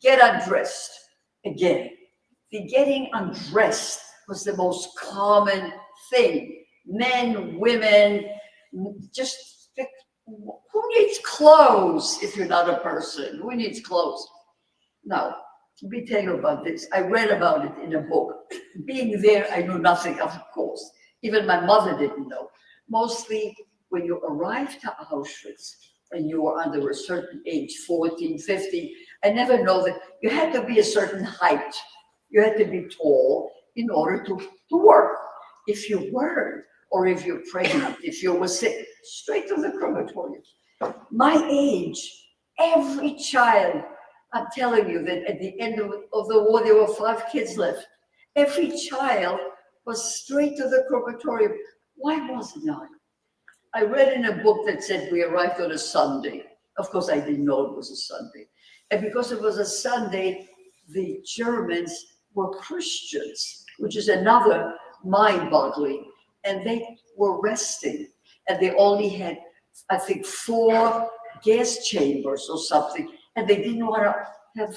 Get undressed again. The getting undressed was the most common thing. Men, women, just, who needs clothes if you're not a person? Who needs clothes? Now, let me tell you about this. I read about it in a book. Being there, I knew nothing, of course. Even my mother didn't know. Mostly when you arrived to Auschwitz and you were under a certain age, 14, 15, I never know that you had to be a certain height. You had to be tall in order to work. If you weren't, or if you're pregnant, if you were sick, straight to the crematorium. My age, every child, I'm telling you that at the end of the war, there were 5 kids left. Every child was straight to the crematorium. Why wasn't I? I read in a book that said we arrived on a Sunday. Of course, I didn't know it was a Sunday. And because it was a Sunday, the Germans were Christians, which is another mind-boggling. and they were resting, and they only had, I think, 4 gas chambers or something, and they didn't want to have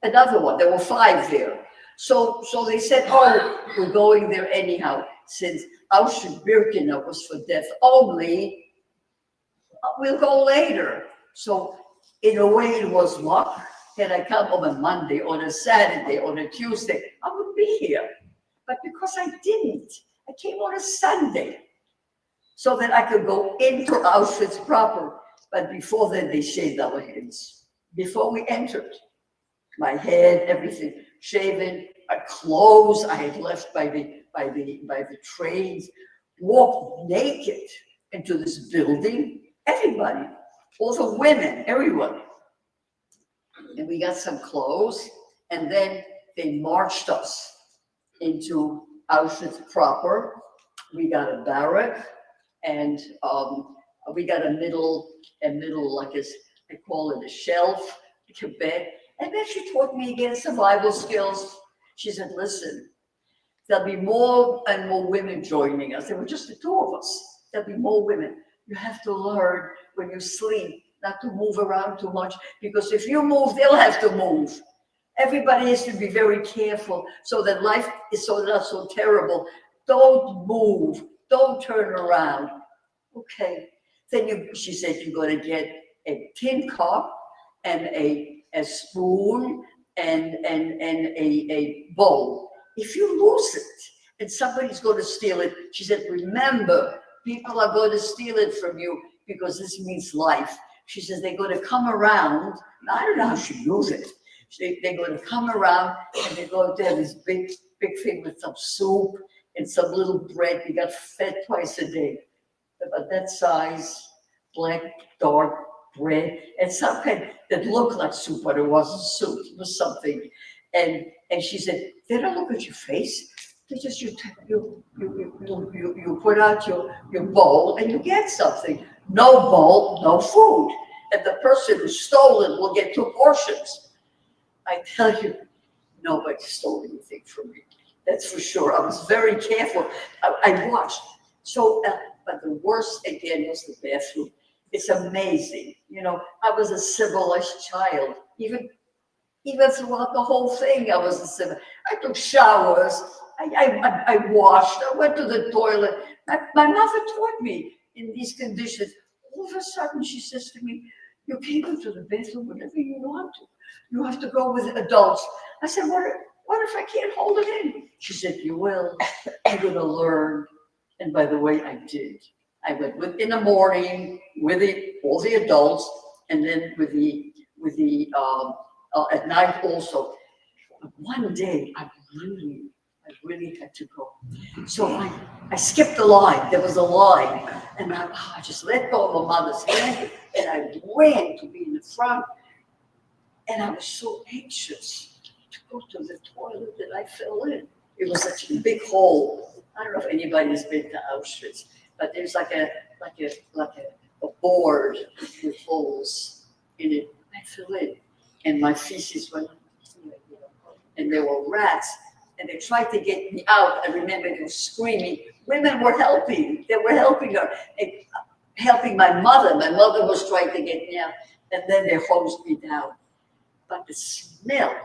another one. There were 5 there. So they said, oh, we're going there anyhow, since Auschwitz-Birkenau was for death only, we'll go later. So in a way it was luck. Had I come on a Monday, on a Saturday, on a Tuesday, I would be here. But because I didn't, I came on a Sunday so that I could go into Auschwitz proper. But before then, they shaved our heads. Before we entered, my head, everything shaven, my clothes I had left by the trains, walked naked into this building. Everybody, all the women, everyone. And we got some clothes, and then they marched us into Auschwitz proper. We got a barrack, and we got a middle, like I call it a shelf, like a bed. And then she taught me again survival skills. She said, listen, there'll be more and more women joining us. There were just the 2 of us. There'll be more women. You have to learn when you sleep not to move around too much, because if you move, they'll have to move. Everybody has to be very careful so that life is not so terrible. Don't move. Don't turn around. Okay. Then she said, you're going to get a tin cup and a spoon and a bowl. If you lose it and somebody's going to steal it, she said, remember, people are going to steal it from you because this means life. She says, they're going to come around. I don't know how she knows it. They're going to come around and they're going to have this big thing with some soup and some little bread. We got fed twice a day. About that size, black, dark bread, and some kind that looked like soup, but it wasn't soup. It was something. And she said, they don't look at your face. They just, you put out your bowl and you get something. No bowl, no food. And the person who stole it will get 2 portions. I tell you, nobody stole anything from me. That's for sure. I was very careful. I watched. So, but the worst again was the bathroom. It's amazing. You know, I was a civilized child. Even throughout the whole thing, I was a civilized. I took showers. I washed. I went to the toilet. My mother taught me in these conditions. All of a sudden, she says to me, you can go to the bathroom whenever you want to. You have to go with adults. I said, what if I can't hold it in? She said, you will. You're going to learn. And by the way, I did. I went in the morning with all the adults, and then with the at night also. But one day, I really had to go. So I skipped the line. There was a line, and I just let go of my mother's hand, and I ran to be in the front. And I was so anxious to go to the toilet that I fell in. It was such a big hole. I don't know if anybody's been to Auschwitz, but there's like a board with holes in it. I fell in, and my feces went, and there were rats, and they tried to get me out. I remember they were screaming. Women were helping. They were helping her, and helping my mother. My mother was trying to get me out, and then they hosed me down. But the smell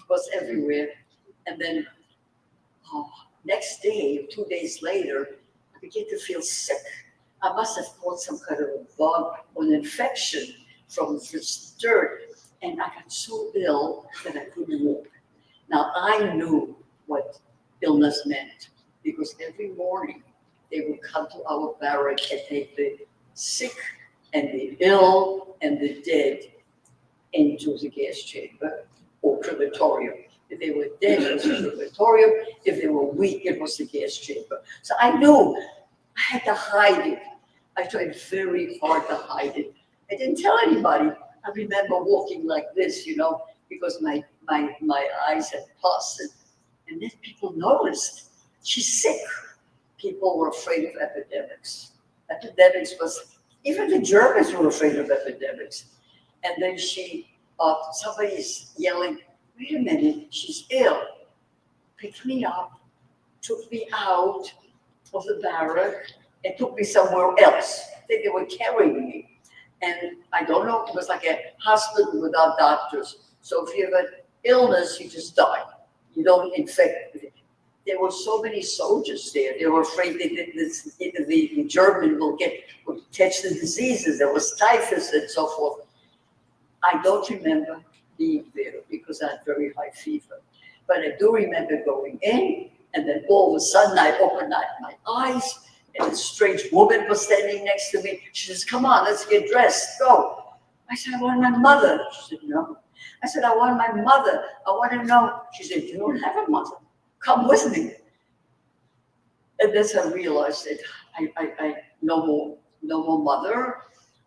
was everywhere. And then next day, 2 days later, I began to feel sick. I must have caught some kind of a bug or an infection from this dirt. And I got so ill that I couldn't walk. Now, I knew what illness meant because every morning they would come to our barrack and take the sick and the ill and the dead into the gas chamber or crematorium. If they were dead, it was the crematorium. If they were weak, it was the gas chamber. So I knew I had to hide it. I tried very hard to hide it. I didn't tell anybody. I remember walking like this, because my eyes had pus, and then people noticed she's sick. People were afraid of epidemics. Epidemics was, even the Germans were afraid of epidemics. And then somebody's yelling, wait a minute, she's ill. Picked me up, took me out, of the barrack and took me somewhere else. I think they were carrying me. And I don't know, it was like a hospital without doctors. So if you have an illness, you just die. You don't infect it. There were so many soldiers there. They were afraid that the German would catch the diseases. There was typhus and so forth. I don't remember being there because I had very high fever. But I do remember going in, and then all of a sudden I opened my eyes, and a strange woman was standing next to me. She says, "Come on, let's get dressed, go." I said, "I want my mother." She said, "No." I said, "I want my mother. I want to know." She said, "You don't have a mother. Come with me." And that's I realized that I no more mother.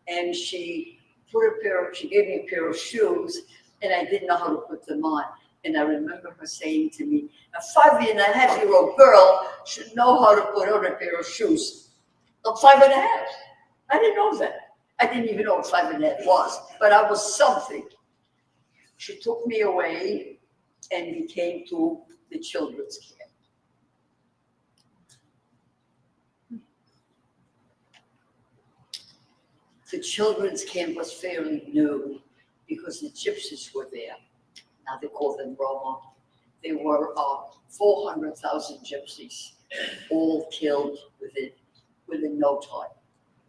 And she gave me a pair of shoes, and I didn't know how to put them on. And I remember her saying to me, "A 5.5-year-old girl should know how to put on a pair of shoes." I'm 5.5. I didn't know that. I didn't even know what 5.5 was, but I was something. She took me away, and we came to the children's camp. The children's camp was fairly new because the gypsies were there. Now they call them Roma. There were 400,000 gypsies, all killed within no time.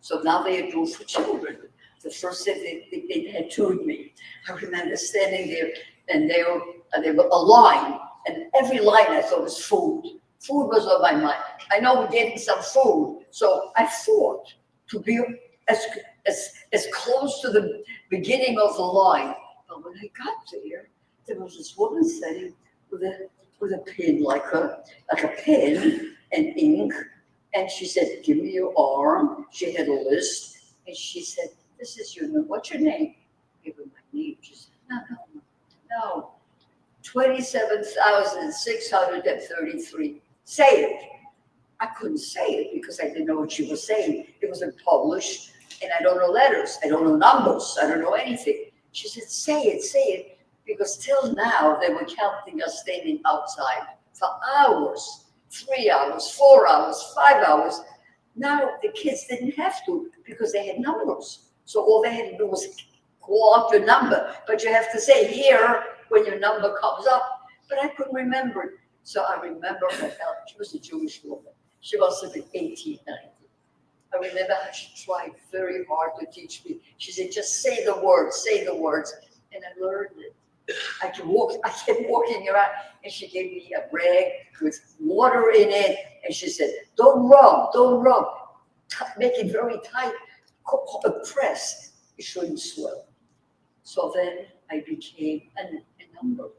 So now they are doing for children. The first day they tattooed me. I remember standing there, and they were a line, and every line I thought was food. Food was on my mind. I know we're getting some food, so I fought to be as close to the beginning of the line. But when I got there was this woman sitting with a pen, like a pen and ink, and she said, "Give me your arm." She had a list, and she said, "This is your name. What's your name?" I gave her my name. She said, No. 27,633. Say it. I couldn't say it because I didn't know what she was saying. It wasn't published, and I don't know letters. I don't know numbers. I don't know anything. She said, say it, because till now they were counting us standing outside for hours, 3 hours, 4 hours, 5 hours. Now the kids didn't have to because they had numbers. So all they had to do was call out your number, but you have to say here when your number comes up. But I couldn't remember it. So I remember her. She was a Jewish woman. She must have been 18, 19. I remember how she tried very hard to teach me. She said, "Just say the words, and I learned it. I kept walking around, and she gave me a rag with water in it, and she said, don't rub, make it very tight, press, it shouldn't swell." So then I became a number,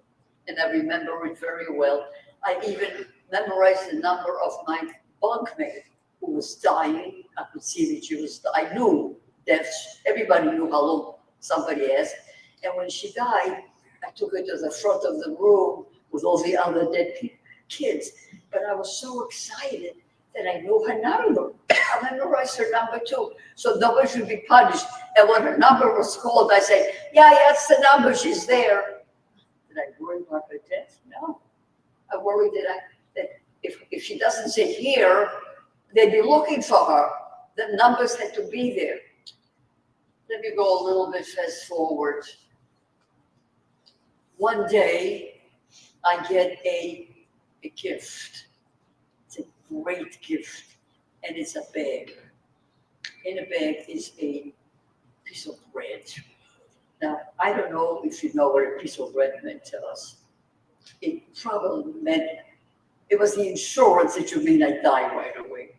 and I remember it very well. I even memorized the number of my bunkmate who was dying. I could see that she was, I knew that everybody knew how long somebody asked. And when she died, I took her to the front of the room with all the other dead kids. But I was so excited that I knew her number. I memorized her number too. So nobody should be punished. And when her number was called, I said, yeah, it's the number, she's there. Did I worry about her death? No. I worried that if she doesn't sit here, they'd be looking for her. The numbers had to be there. Let me go a little bit fast forward. One day, I get a gift. It's a great gift, and it's a bag. In a bag is a piece of bread. Now, I don't know if you know what a piece of bread meant to us. It probably meant, it was the insurance that you mean I die right away.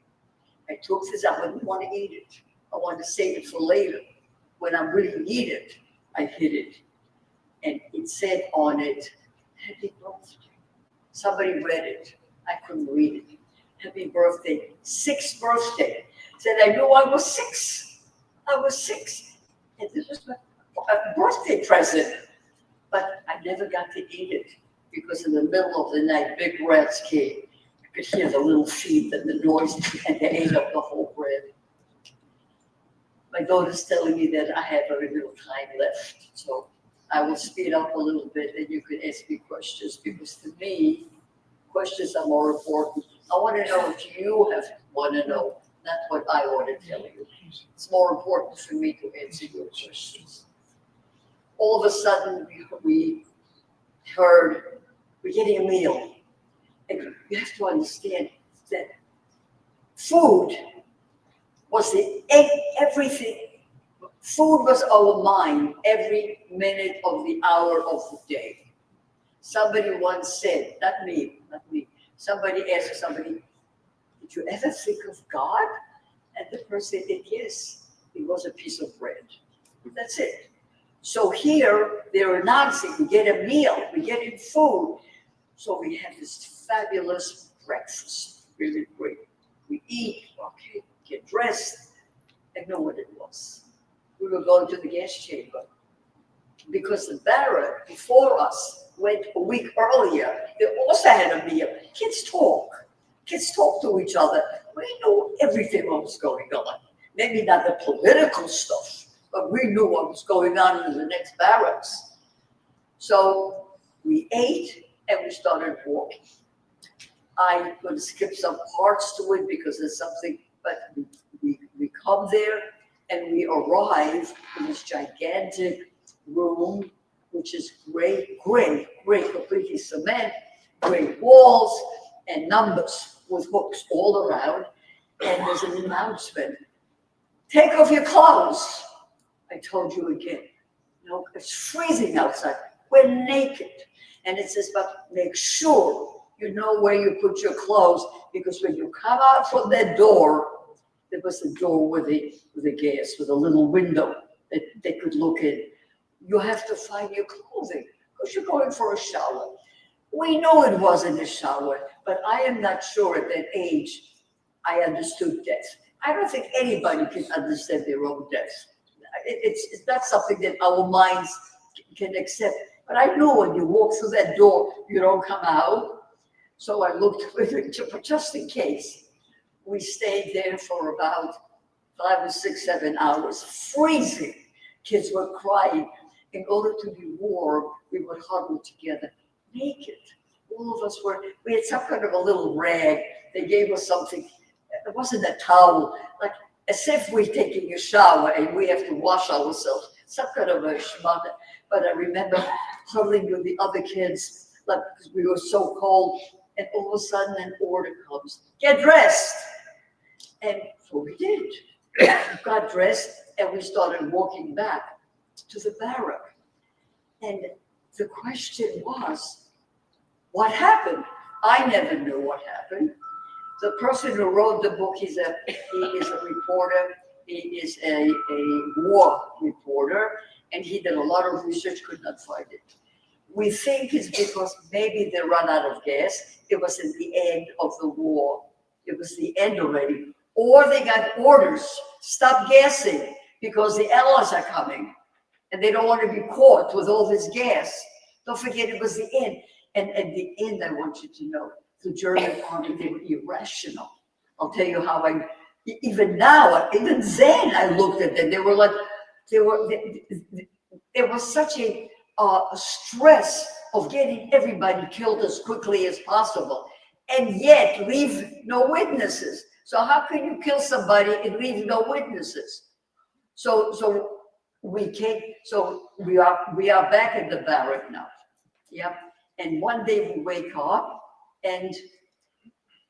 I took this, I wouldn't want to eat it. I wanted to save it for later. When I really need it, I hid it. And it said on it, happy birthday. Somebody read it. I couldn't read it. Happy birthday, 6th birthday. Said I knew I was 6. I was 6. And this was my birthday present. But I never got to eat it because in the middle of the night, big rats came. You could hear the little feet and the noise, and they ate up the whole bread. My daughter's telling me that I have very little time left. So I will speed up a little bit and you can ask me questions, because to me, questions are more important. I want to know if you have want to know, not what I want to tell you. It's more important for me to answer your questions. All of a sudden, we heard, we're getting a meal. And you have to understand that food was everything. Food was our mind every minute of the hour of the day. Somebody once said, not me, somebody asked somebody, did you ever think of God? And the person said, yes, it was a piece of bread. That's it. So here, they're announcing, we get a meal, we get in food. So we have this fabulous breakfast, really great. We eat, okay, get dressed. I know what it was. We were going to the gas chamber because the barrack before us went a week earlier. They also had a meal. Kids talk to each other. We knew everything what was going on. Maybe not the political stuff, but we knew what was going on in the next barracks. So we ate and we started walking. I'm going to skip some parts to it because there's something, but we come there and we arrive in this gigantic room, which is gray, completely cement, gray walls and numbers with hooks all around. And there's an announcement, take off your clothes. I told you again, it's freezing outside. We're naked. And it says, but make sure you know where you put your clothes, because when you come out from that door, there was a door with a gas, with a little window that they could look in. You have to find your clothing because you're going for a shower. We knew it wasn't a shower, but I am not sure at that age I understood death. I don't think anybody can understand their own death. It's not something that our minds can accept. But I knew when you walk through that door, you don't come out. So I looked just in case. We stayed there for about 5 or 6, 7 hours, freezing. Kids were crying. In order to be warm, we would huddle together, naked. All of us we had some kind of a little rag. They gave us something. It wasn't a towel, like as if we're taking a shower and we have to wash ourselves. Some kind of a schmata. But I remember huddling with the other kids, like, because we were so cold. And all of a sudden, an order comes, get dressed. And so we did. Got dressed and we started walking back to the barrack. And the question was, what happened? I never knew what happened. The person who wrote the book, he is a reporter. He is a war reporter, and he did a lot of research, could not find it. We think it's because maybe they run out of gas. It was at the end of the war. It was the end already. Or they got orders, stop gassing because the Allies are coming and they don't want to be caught with all this gas. Don't forget it was the end. And at the end, I want you to know, the German army, they were irrational. I'll tell you how even now, even then I looked at them. They were like, there was such a stress of getting everybody killed as quickly as possible, and yet leave no witnesses. So how can you kill somebody and leave no witnesses? So we are back in the barrack now. Yeah. And one day we wake up and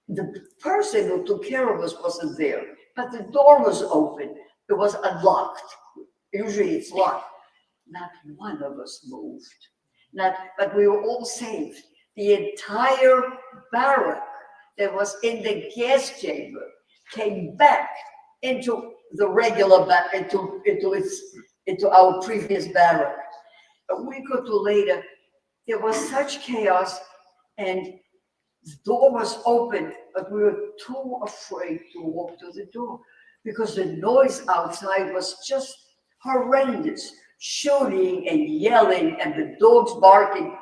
the person who took care of us wasn't there, but the door was open. It was unlocked. Usually it's locked. Not one of us moved. But we were all saved. The entire barrack that was in the gas chamber came back into the regular barrack, into our previous barrack. A week or two later, there was such chaos, and the door was open, but we were too afraid to walk to the door because the noise outside was just horrendous. Shooting and yelling and the dogs barking.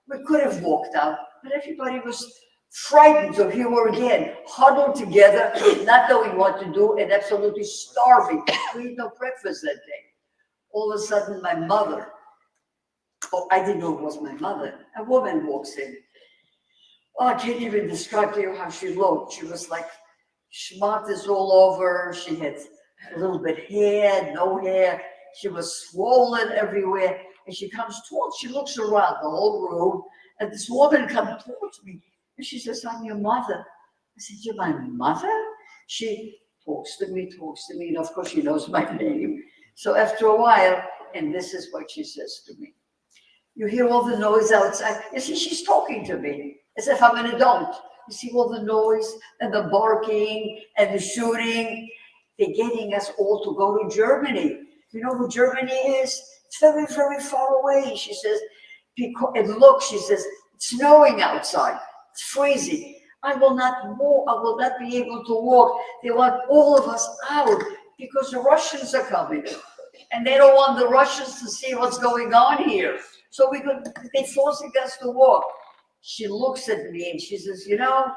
We could have walked out, but everybody was frightened. So here we're again, huddled together, not knowing what to do and absolutely starving. We had no breakfast that day. All of a sudden, my mother, I didn't know it was my mother, a woman walks in. Oh, I can't even describe to you how she looked. She was like, schmatters all over. She had a little bit hair, no hair. She was swollen everywhere. And she comes towards, she looks around the whole room, and this woman comes towards me. And she says, I'm your mother. I said, you're my mother? She talks to me, and of course she knows my name. So after a while, and this is what she says to me. You hear all the noise outside. You see, she's talking to me as if I'm an adult. You see all the noise and the barking and the shooting. They're getting us all to go to Germany. You know who Germany is? It's very, very far away, she says. Because, and look, she says, it's snowing outside. It's freezing. I will not walk. I will not be able to walk. They want all of us out because the Russians are coming. And they don't want the Russians to see what's going on here. So they're forcing us to walk. She looks at me and she says, you know,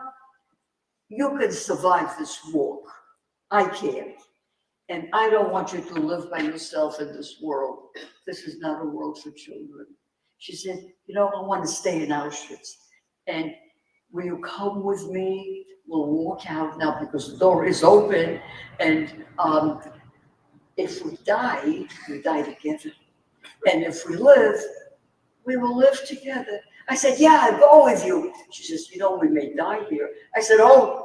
you can survive this walk. I can't. And I don't want you to live by yourself in this world. This is not a world for children. She said, you know, I want to stay in Auschwitz. And will you come with me? We'll walk out now because the door is open. And if we die together. And if we live, we will live together. I said, yeah, I'll go with you. She says, you know, we may die here. I said, oh,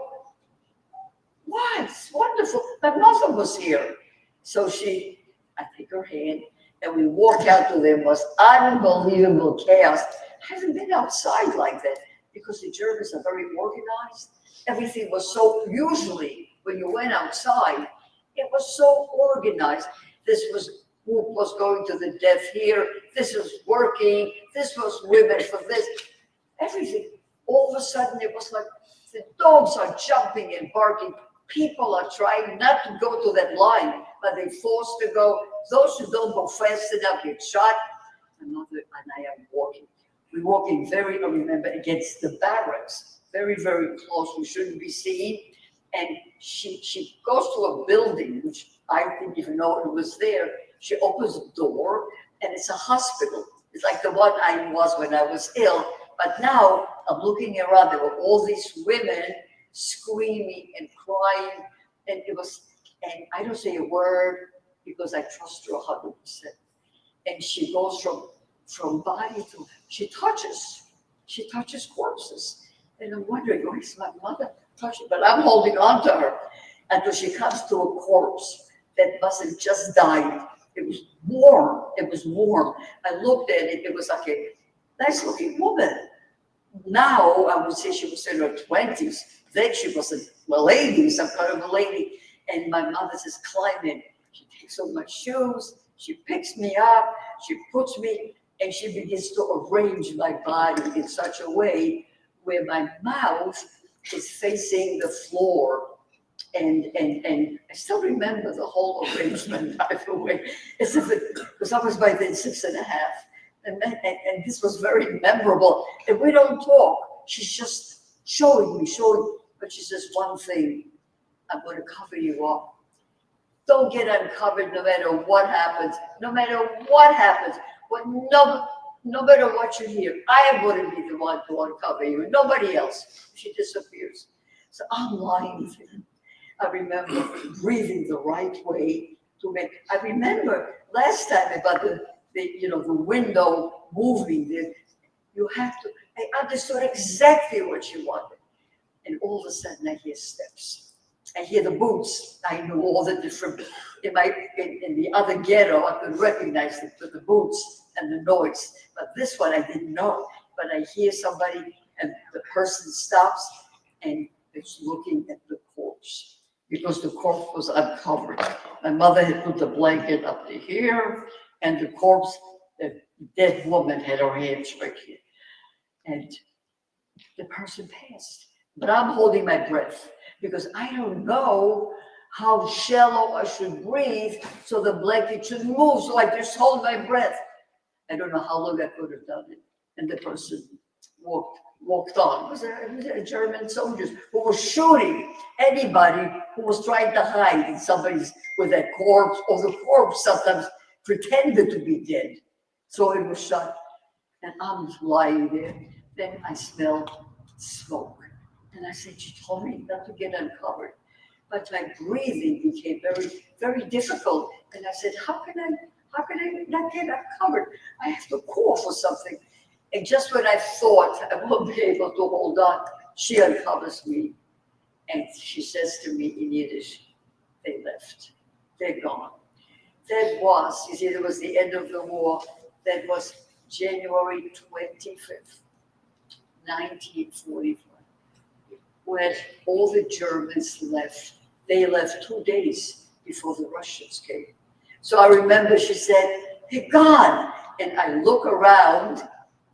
what? It's wonderful. My mother was here. So I take her hand and we walk out to the most unbelievable chaos. I haven't been outside like that because the Germans are very organized. Everything was so, usually when you went outside, it was so organized. This was who was going to the death here. This was working. This was women for this. Everything. All of a sudden, it was like the dogs are jumping and barking. People are trying not to go to that line, but they're forced to go. Those who don't go fast enough get shot. My mother and I are walking. We're walking I remember, against the barracks. Very, very close. We shouldn't be seen. And she goes to a building, which I didn't even know it was there. She opens the door, and it's a hospital. It's like the one I was when I was ill. But now I'm looking around. There were all these women screaming and crying, and I don't say a word because I trust her 100%. And she goes from body to she touches corpses, and I'm wondering, why is my mother touching? But I'm holding on to her until she comes to a corpse that must have just died. It was warm. It was warm. I looked at it. It was like a nice-looking woman. Now I would say she was in her 20s. Then she was a lady, some kind of a lady. And my mother says, climb in. She takes off my shoes. She picks me up. She puts me, and she begins to arrange my body in such a way where my mouth is facing the floor. And I still remember the whole arrangement, by the way, as if it, because I was by then 6.5. And this was very memorable. And we don't talk. She's just showing me, but she says one thing, I'm going to cover you up. Don't get uncovered no matter what happens. No matter what happens. No matter what you hear, I am going to be the one to uncover you. Nobody else. She disappears. So I'm lying there. I remember breathing the right way to make. I remember last time about the window moving. You have to. I understood exactly what she wanted, and all of a sudden I hear steps. I hear the boots. I knew all the different. In the other ghetto, I could recognize the boots and the noise, but this one I didn't know. But I hear somebody, and the person stops and is looking at the corpse. Because the corpse was uncovered. My mother had put the blanket up to here, and the corpse, the dead woman had her hands right here. And the person passed. But I'm holding my breath because I don't know how shallow I should breathe so the blanket should move. So I just hold my breath. I don't know how long I could have done it. And the person walked on. It was a German soldiers who were shooting anybody who was trying to hide in somebody's with a corpse, or the corpse sometimes pretended to be dead. So it was shot. And I'm lying there. Then I smelled smoke. And I said, she told me not to get uncovered. but my breathing became very, very difficult. And I said, how can I not get covered? I have to cough or something. And just when I thought I won't be able to hold on, she uncovers me. And she says to me in Yiddish, they left. They're gone. That was, you see, it was the end of the war. That was January 25th, 1945, when all the Germans left. They left 2 days before the Russians came. So I remember she said, they're gone. And I look around,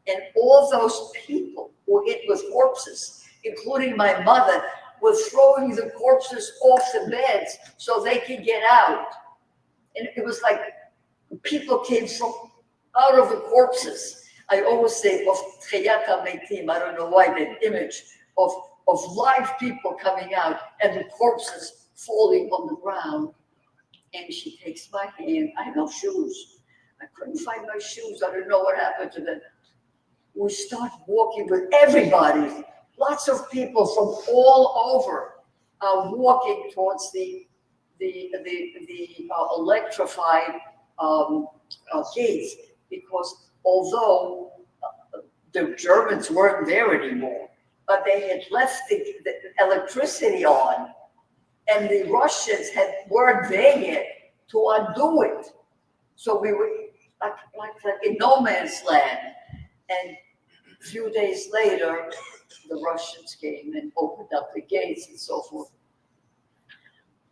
and all those people who hit with corpses, including my mother, were throwing the corpses off the beds so they could get out. And it was like people came from out of the corpses. I always say of Tchiyat HaMeitim, I don't know why, that image of live people coming out and the corpses falling on the ground. And she takes my hand. I have no shoes. I couldn't find my shoes. I don't know what happened to them. We start walking with everybody. Lots of people from all over walking towards the electrified gates, because although the Germans weren't there anymore, but they had left the electricity on, and the Russians weren't there yet to undo it. So we were like in no man's land. And a few days later, the Russians came and opened up the gates and so forth.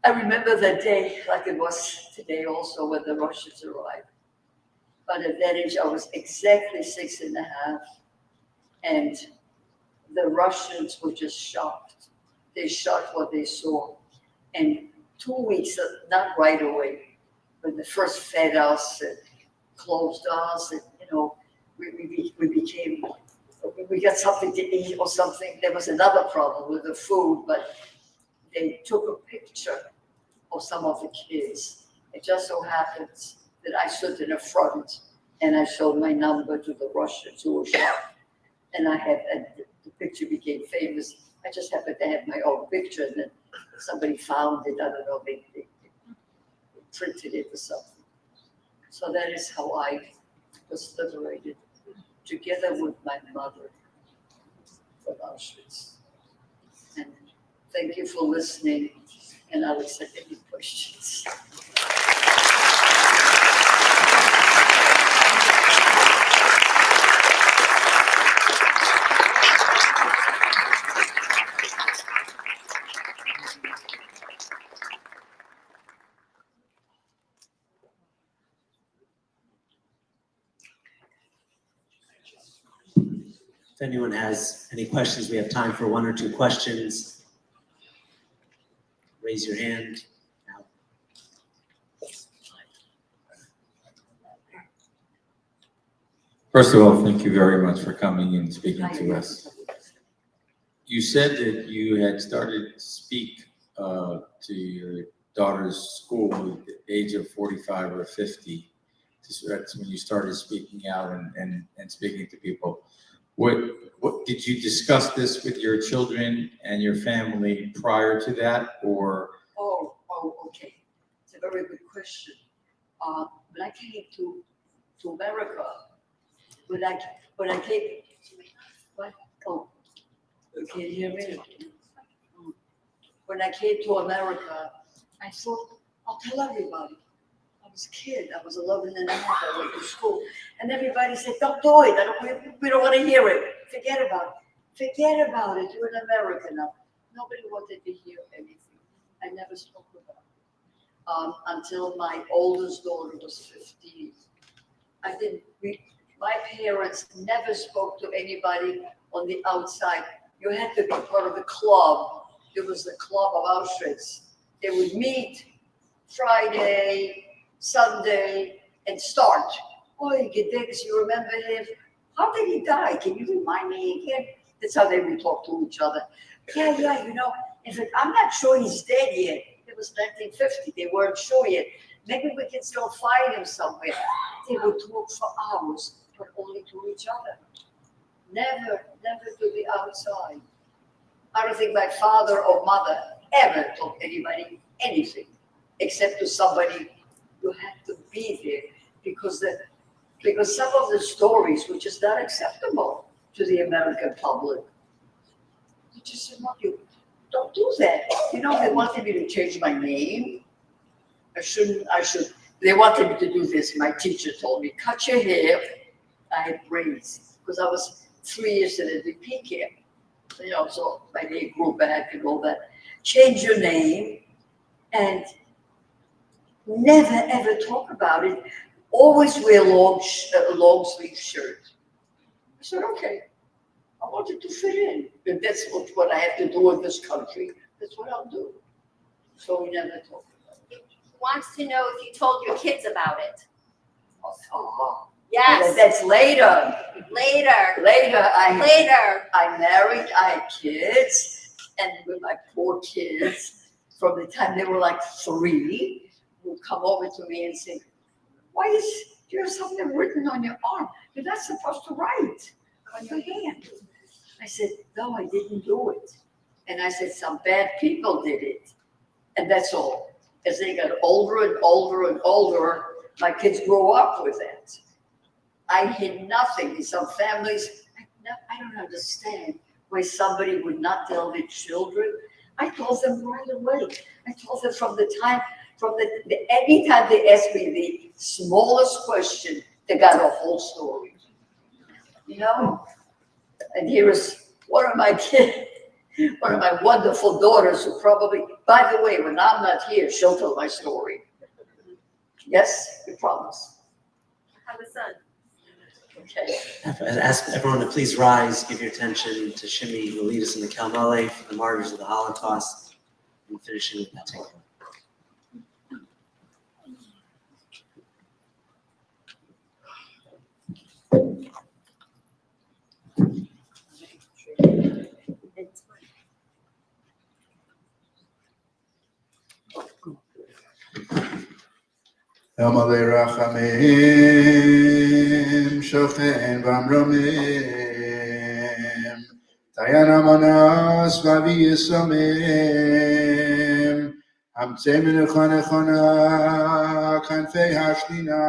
I remember that day like it was today also when the Russians arrived. But at that age, I was exactly 6.5. And the Russians were just shocked. They shot what they saw. And 2 weeks, not right away, when they first fed us and clothed us, and we got something to eat or something. There was another problem with the food, but they took a picture of some of the kids. It just so happens that I stood in the front and I showed my number to the Russians who were shot. And the picture became famous. I just happened to have my own picture, and then somebody found it. I don't know, they printed it or something. So that is how I was liberated, together with my mother from Auschwitz. And thank you for listening, and I'll accept any questions. If anyone has any questions, we have time for 1 or 2 questions. Raise your hand. First of all, thank you very much for coming and speaking to us. You said that you had started to speak to your daughter's school at the age of 45 or 50. That's when you started speaking out and speaking to people. What did you discuss this with your children and your family prior to that, or? Oh, okay. It's a very good question. When I came to America, when I came, what? Oh, can you hear me? When I came to America, I thought, I'll tell everybody. I was a kid. I was 11 and a half. I went to school. And everybody said, don't do it. We don't want to hear it. Forget about it. Forget about it. You're in America now. Nobody wanted to hear anything. I never spoke about it until my oldest daughter was 15. My parents never spoke to anybody on the outside. You had to be part of the club. It was the club of Auschwitz. They would meet Friday, Sunday, and start. Oh, Gedeks, you remember him? How did he die? Can you remind me again? That's how they would talk to each other. Yeah, in fact, I'm not sure he's dead yet. It was 1950. They weren't sure yet. Maybe we can still find him somewhere. They would talk for hours, but only to each other. Never to the outside. I don't think my father or mother ever told anybody anything, except to somebody you have to be there because some of the stories which is not acceptable to the American public. You just said, no, you don't do that. You know, they wanted me to change my name. I should. They wanted me to do this. My teacher told me, cut your hair. I had braids because I was 3 years in a DP camp. You know, so my hair grew back and all that. Change your name and never ever talk about it. Always wear long sleeve shirt. I said, okay. I wanted to fit in. If that's what I have to do in this country, that's what I'll do. So we never talked about it. Wants to know if you told your kids about it. Oh, Yes, that's later. later, Later, I married, I had kids, and with my poor kids, from the time they were like 3, would come over to me and say, why is there something written on your arm? You're not supposed to write on your hand. I said, no, I didn't do it. And I said, some bad people did it. And that's all. As they got older and older and older, my kids grew up with it. I hid nothing. In some families, I don't understand why somebody would not tell their children. I told them right away. I told them from anytime they asked me the smallest question, they got a whole story. You know? And here is one of my kids, one of my wonderful daughters who probably, by the way, when I'm not here, she'll tell my story. Yes, we promise. I have a son. Okay. I ask everyone to please rise, give your attention to Shimmy, who will lead us in the Kalmale for the martyrs of the Holocaust, and finishing with that takeaway. Amalei Rachamim, Shochen Vamromim, Tayan Amanas Vavi Yisomim, Hamtzei Menucha Nechona, Kanfei Hashmina,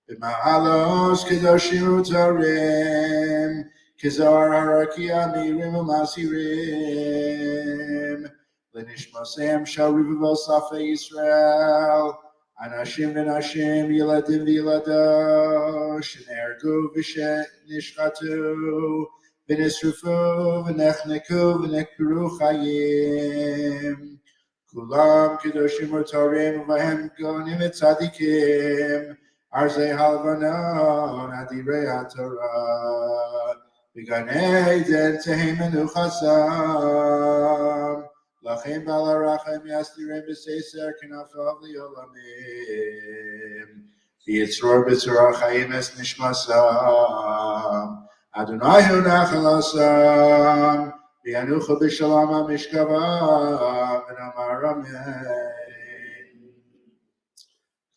B'ma'alos Kedoshim Utarim, Kizar Harakia Mirim Umasirim, Lenishmasem shall revival Safa Yisrael, Anashim v'nashim, Yiladim v'yiladosh, Nergu v'nishchatu, v'nisrufu, v'nechneku, v'nekperu chayim. Kulam kedoshim u'tarim, v'hem gonim v'tzadikim, Arzei halvanon, adirei haTorah, v'ganei den tehem menuchasam, Lachem balarachem yastirem b'seiser k'nafav li'olamim, v'yitzror b'tzorah chayim es nishmasam, Adonai hu nachalasam, v'yanucha b'shalom ha'mishkava, v'namar amen.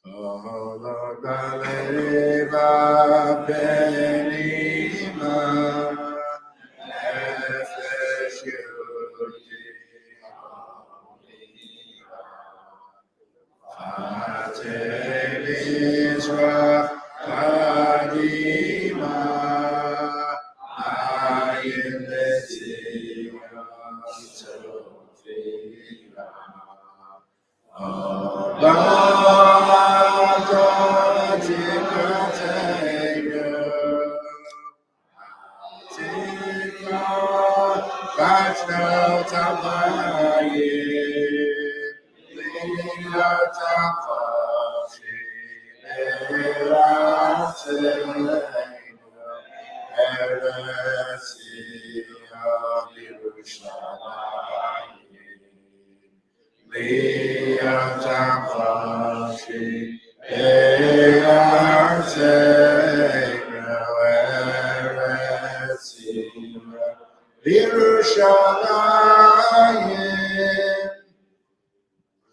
Kol b'alev ha'penima, nefesh Yehudi, Atel Yisrach Kadima, Ayin Letziyah Tzofira, Olam Tikvateinu, Tikva Batno Tabayim,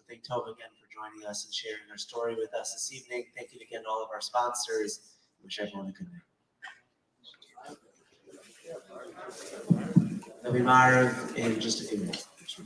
Thank Tova again for joining us and sharing our story with us this evening. Thank you again to all of our sponsors. Wish everyone a good night. They'll be married in just a few minutes.